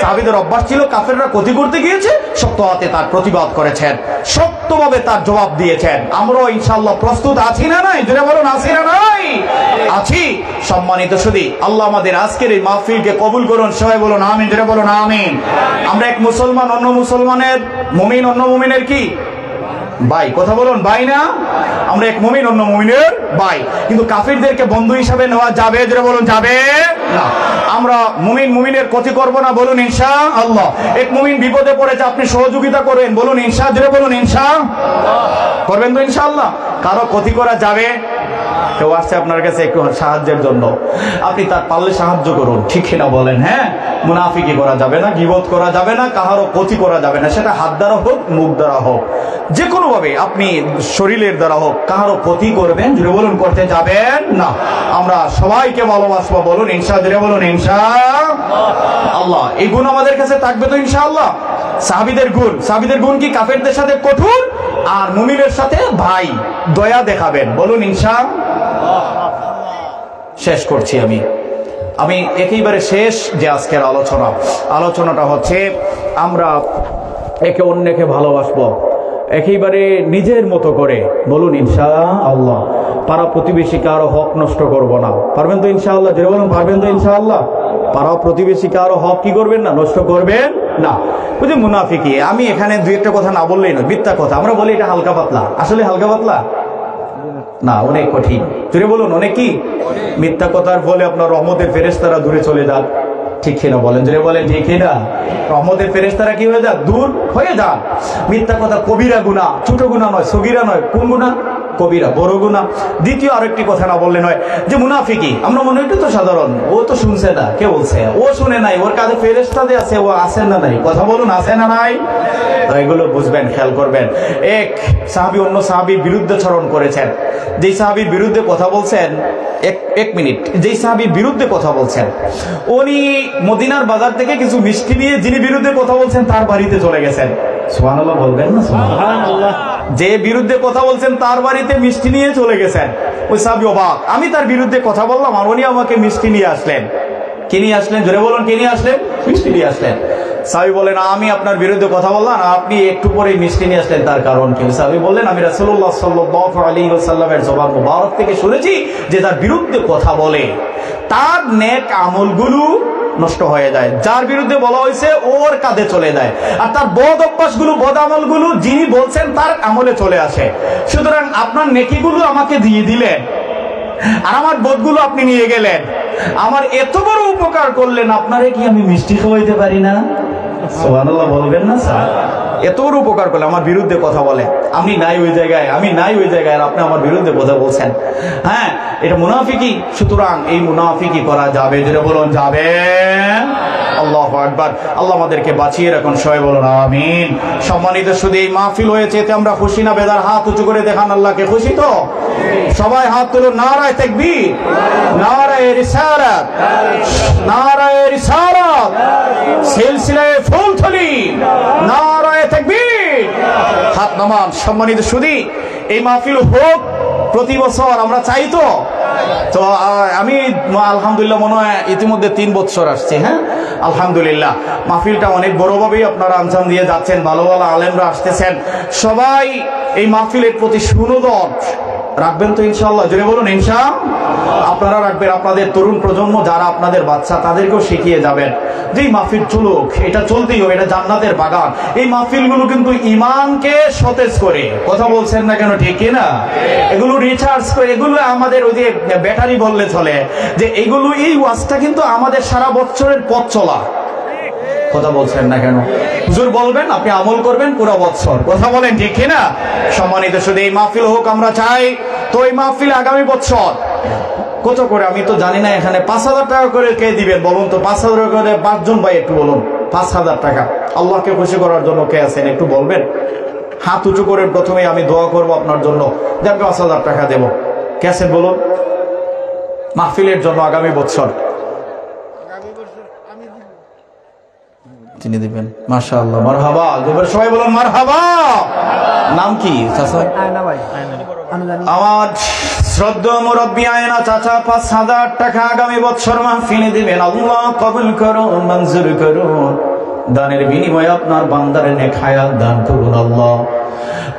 সাহাবীদের অভ্যাস ছিল কাফেররা ক্ষতি করতে গিয়েছে, শক্ত হাতে তার প্রতিবাদ করেছেন, শক্তভাবে তার জবাব দিয়েছেন। আমরাও ইনশাআল্লাহ প্রস্তুত আছি না নাই? জোরে বলুন, আছি না নাই? আছি। সম্মানিত শুধু আল্লাহ আমাদের আজকের এই মাহফিলকে কবুল করুন, সবাই বলুন আমিন। জোরে বলুন আমিন। আমরা এক মুসলমান অন্য মুসলমানের, মুমিন অন্য মুমিনের কি ভাই? কথা বলুন, ভাই না? আমরা এক মুমিন অন্য মুমিনের ভাই, কিন্তু কাফিরদেরকে বন্ধু হিসাবে নেওয়া যাবে? জোরে বলুন, যাবে না। আমরা মুমিন মুমিনের ক্ষতি করব না, বলুন ইনশাআল্লাহ। এক মুমিন বিপদে পড়েছে, আপনি সহযোগিতা করবেন, বলুন ইনশাআল্লাহ। জোরে বলুন ইনশাআল্লাহ। করবেন তো ইনশাআল্লাহ? কারো ক্ষতি করা যাবে? কেউ আসছে আপনার কাছে একটু সাহায্যের জন্য, আপনি তার পারলে সাহায্য করুন, ঠিক কিনা বলেন? হ্যাঁ, মুনাফিকি করা যাবে না, গীবত করা যাবে না, কাহারও ক্ষতি করা যাবে না, সেটা হাত দ্বারা হোক, মুখ দ্বারা হোক, যে কোনো ভাবে আপনি শরীরের দ্বারা হোক, কাহারও ক্ষতি করবেন, জোরে বলুন, করতে যাবেন না। আমরা সবাইকে ভালোবাসবো, বলুন ইনশাআল্লাহ। জোরে বলুন ইনশাআল্লাহ। এই গুণ আমাদের কাছে থাকবে তো ইনশাআল্লাহ। সাহাবীদের গুণ, সাহাবীদের গুণ কি? কাফেরদের সাথে কঠোর আর মুমিনের সাথে ভাই, দয়া দেখাবেন, বলুন ইনশাআল্লাহ। শেষ করছি আমি একেবারে শেষ যে আজকের আলোচনাটা হচ্ছে আমরা একে অন্যকে ভালোবাসবো একেবারে নিজের মতো করে, বলুন ইনশাআল্লাহ। পাড়া প্রতিবেশীকে আরো হক নষ্ট করব না, পারবেন তো ইনশাআল্লাহ? যে বলুন, পারবেন তো ইনশাআল্লাহ? পাড়া প্রতিবেশীকে আরো হক কি করবেন না, নষ্ট করবেন না। বুঝলি মুনাফিকি, আমি এখানে দুই একটা কথা না বললেই নয়, মিথ্যা কথা আমরা বলি, এটা হালকা পাতলা, আসলে হালকা পাতলা না, অনেক কঠিন। জোরে বলুন, অনেক কি? মিথ্যা কথার ফলে আপনার রহমতের ফেরেশতারা দূরে চলে যান, ঠিক কিনা বলেন? জোরে বলেন, ঠিক কিনা? রহমতের ফেরেশতারা কি হয়ে যান? দূর হয়ে যান। মিথ্যা কথা কবিরা গুনাহ, ছোট গুনাহ নয়, সগীরা নয়। কোন গুনাহ? কবিরা, বড় গুনাহ। দ্বিতীয় আরেকটি কথা না বললে নয়, যে মুনাফিকি, আমরা মনে হয় তো সাধারণ, ও তো শুনছে না, কে বলছে? ও শুনে নাই, ওর কাছে ফেরেশতা যে আছে, ও আছে না নাই? কথা বলুন, আছে না নাই? এগুলো বুঝবেন, খেয়াল করবেন। এক সাহাবী অন্য সাহাবীর বিরুদ্ধে চরণ করেছেন, যেই সাহাবীর বিরুদ্ধে কথা বলছেন, এক মিনিট, যেই সাহাবীর বিরুদ্ধে কথা বলছেন, উনি মদিনার বাজার থেকে কিছু মিষ্টি নিয়ে যিনি বিরুদ্ধে কথা বলছেন তার বাড়িতে চলে গেছেন। সুবহানাল্লাহ বলবেন না? সুবহানাল্লাহ। যে বিরুদ্ধে কথা বলছেন তার বাড়িতে মিষ্টি নিয়ে চলে গেছেন। ওই সাহাবী অবাক, আমি তার বিরুদ্ধে কথা বললাম আর উনি আমাকে মিষ্টি নিয়ে আসলেন। কে নিয়ে আসলেন? জোরে বলুন, কে নিয়ে আসলেন? মিষ্টি নিয়ে আসলেন। সাহাবী বলেন, আমি আপনার বিরুদ্ধে কথা বললাম, আপনি একটু পরে মিষ্টি নিয়ে আসলেন, তার কারণ কি? সাহাবী বললেন, আমি রাসূলুল্লাহ সাল্লাল্লাহু আলাইহি ওয়াসাল্লামের জবান মুবারক থেকে শুনেছি যে তার বিরুদ্ধে কথা বলে তার নেক আমলগুলো নষ্ট হয়ে যায়, যার বিরুদ্ধে বলা হয়েছে ওর কাঁধে চলে যায়, আর তার বদ অভ্যাসগুলো, বদ আমলগুলো যিনি বলছেন তার আমলে চলে আসে। সুতরাং আপনার নেকিগুলো আমাকে দিয়ে দিলেন আর আমার বোধগুলো আপনি নিয়ে গেলেন, আমার এত বড় উপকার করলেন, আপনারে কি আমি মিষ্টি খাওয়াইতে পারি না? সুবহানাল্লাহ বলবেন না? স্যার এত বড় উপকার করলে আমার বিরুদ্ধে কথা বলে, আমি নাই ওই জায়গায়, আমি নাই ওই জায়গায়, আর আপনি আমার বিরুদ্ধে কথা বলছেন। হ্যাঁ, এটা মুনাফিকি। সুতরাং এই মুনাফিকি করা যাবে? যেটা বলুন, যাবে। আল্লাহু আকবার। আল্লাহ আমাদেরকে বাঁচিয়ে রাখুন, সবাই বলুন আমিন। সম্মানিত শুধু এই মাহফিল হয়েছে, এতে আমরা খুশি না বেদার? হাত উঁচু করে দেখান আল্লাহকে, খুশি তো? সবাই হাত তুলুন, নারায়ে তাকবীর, নারায়ে রিসালাত, নারায়ে রিসালাত, সিলসিলায়ে ফুলতলি, নারায়ে তাকবীর, হাত নামান। সম্মানিত শুধু এই মাহফিল হোক প্রতি বছর, আমরা চাই তো। তো আমি আলহামদুলিল্লাহ মনে হয় ইতিমধ্যে 3 বছর আসছে। হ্যাঁ, আলহামদুলিল্লাহ মাহফিলটা অনেক বড়ভাবেই আপনারা আঞ্জাম দিয়ে যাচ্ছেন, ভালো ভালো আলেমরা আসতেছেন, সবাই এই মাহফিলের প্রতি সুনজর রাখবেন তো ইনশাআল্লাহ? জোরে বলুন ইনশাআল্লাহ। আপনারা রাখবেন, আপনাদের তরুণ প্রজন্ম যারা আপনাদের বাচ্চা তাদেরকেও শিখিয়ে যাবেন যে এই মাহফিল চলুক, এটা চলতেই হবে, এটা জান্নাতের বাগান। এই মাহফিলগুলো কিন্তু ঈমানকে সতেজ করে, কথা বলছেন না কেন, ঠিক না? এগুলো রিচার্জ করে, এগুলো আমাদের ওই যে ব্যাটারি বললে চলে, যে এগুলো, এই ওয়াজটা কিন্তু আমাদের সারা বছরের পথ চলা। কথা বলছেন না কেন? হুজুর বলবেন, আপনি আমল করবেন পুরো বছর। কথা বলেন ঠিক কিনা? সম্মানিত শুধু এই মাহফিল হোক আমরা চাই। তো এই মাহফিল আগামী বছর কত করে আমি তো জানি না, এখানে 5,000 টাকা করে কে দিবেন বলুন তো? 5,000 করে 5 জন ভাই একটু বলুন। 5,000 টাকা আল্লাহকে খুশি করার জন্য কে আছেন একটু বলবেন? হাত উঁচু করে প্রথমে আমি দোয়া করব আপনার জন্য যে আমি 5,000 টাকা দেব। কে আছেন বলুন? মাহফিলের জন্য আগামী বছর চিনি দিবেন। মাশাআল্লাহ, মারহাবা। এবার সবাই বলুন মারহাবা। নাম কি চাচা? আমার শ্রদ্ধেয় মুরব্বী আয়না চাচা 5,000 টাকা আগামী বছর মাহফিলে দিবেন। আল্লাহ কবুল করুন, মঞ্জুর করুন। দানের বিনিময়ে আপনার বান্দারে নেক হায়াত দান করুন আল্লাহ।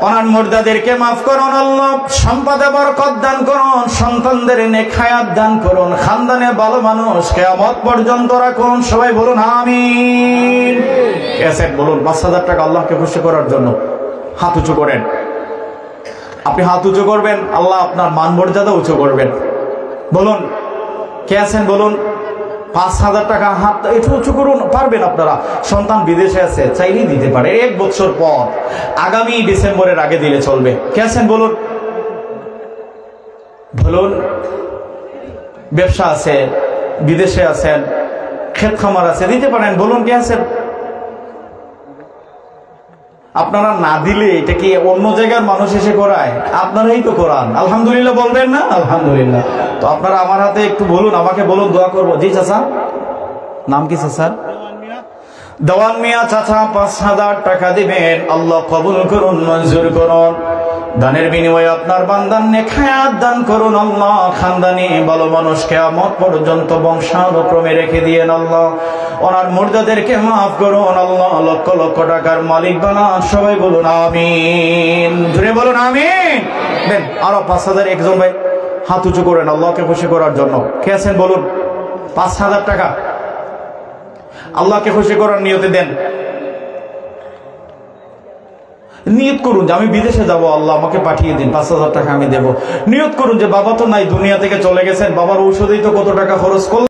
অনান মুর্দাদেরকে মাফ করুন আল্লাহ। সম্পদে বরকত দান করুন, সন্তানদের নেক হায়াত দান করুন, খানদানে ভালো মানুষ কিয়ামত পর্যন্ত রাখুন। সবাই বলুন আমিন। এসেট বলুন 5,000 টাকা আল্লাহকে খুশি করার জন্য। হাত উঁচু করেন। আপনি হাত উঁচু করবেন, আল্লাহ আপনার মান মর্যাদা উঁচু করবেন। বলুন কে আছেন বলুন? 5,000 টাকা হাত একটু উঁচু করুন। পারবেন আপনারা? সন্তান বিদেশে আছে, চাইলেই দিতে পারে 1 বছর পর, আগামী ডিসেম্বরের আগে দিলে চলবে। কে আছেন বলুন? বলুন ব্যবসা আছে, বিদেশে আছেন, ক্ষেত খামার আছে, দিতে পারেন। বলুন কে আছেন? আপনারা না দিলে এটা কি অন্য জায়গার মানুষ এসে করায়? আপনারাই তো করান। আলহামদুলিল্লাহ বলবেন না? আলহামদুলিল্লাহ। তো আপনারা আমার হাতে একটু বলুন, আমাকে বলুন, দোয়া করবো। জি চাচা, নাম কি চাচা? দেওয়ান মিয়া চাচা 5,000 টাকা দিবেন। আল্লাহ কবুল করুন, মঞ্জুর করুন। দানের বিনিময়ে আপনার বান্দার নেক হায়াত দান করুন আল্লাহ। খানদানি ভালো মানুষ কিয়ামত পর্যন্ত বংশানুক্রমে রেখে দিয়েন আল্লাহ। ওনার মুর্দাদেরকে মাফ করুন আল্লাহ। লক্ষ লক্ষ টাকার মালিক বানান। সবাই বলুন আমিন। জুড়ে বলুন আমিন। দেন আরো 5,000 একজন ভাই হাত উঁচু করেন আল্লাহকে খুশি করার জন্য। কে আছেন বলুন? 5,000 টাকা আল্লাহকে খুশি করার নিয়তে দেন। নিয়ত করুন যে আমি বিদেশে যাব, আল্লাহ আমাকে পাঠিয়ে দিন, 5,000 টাকা আমি দেব। নিয়ত করুন যে বাবা তো নাই, দুনিয়া থেকে চলে গেছেন, বাবার ঔষধেই তো কত টাকা খরচ করলেন।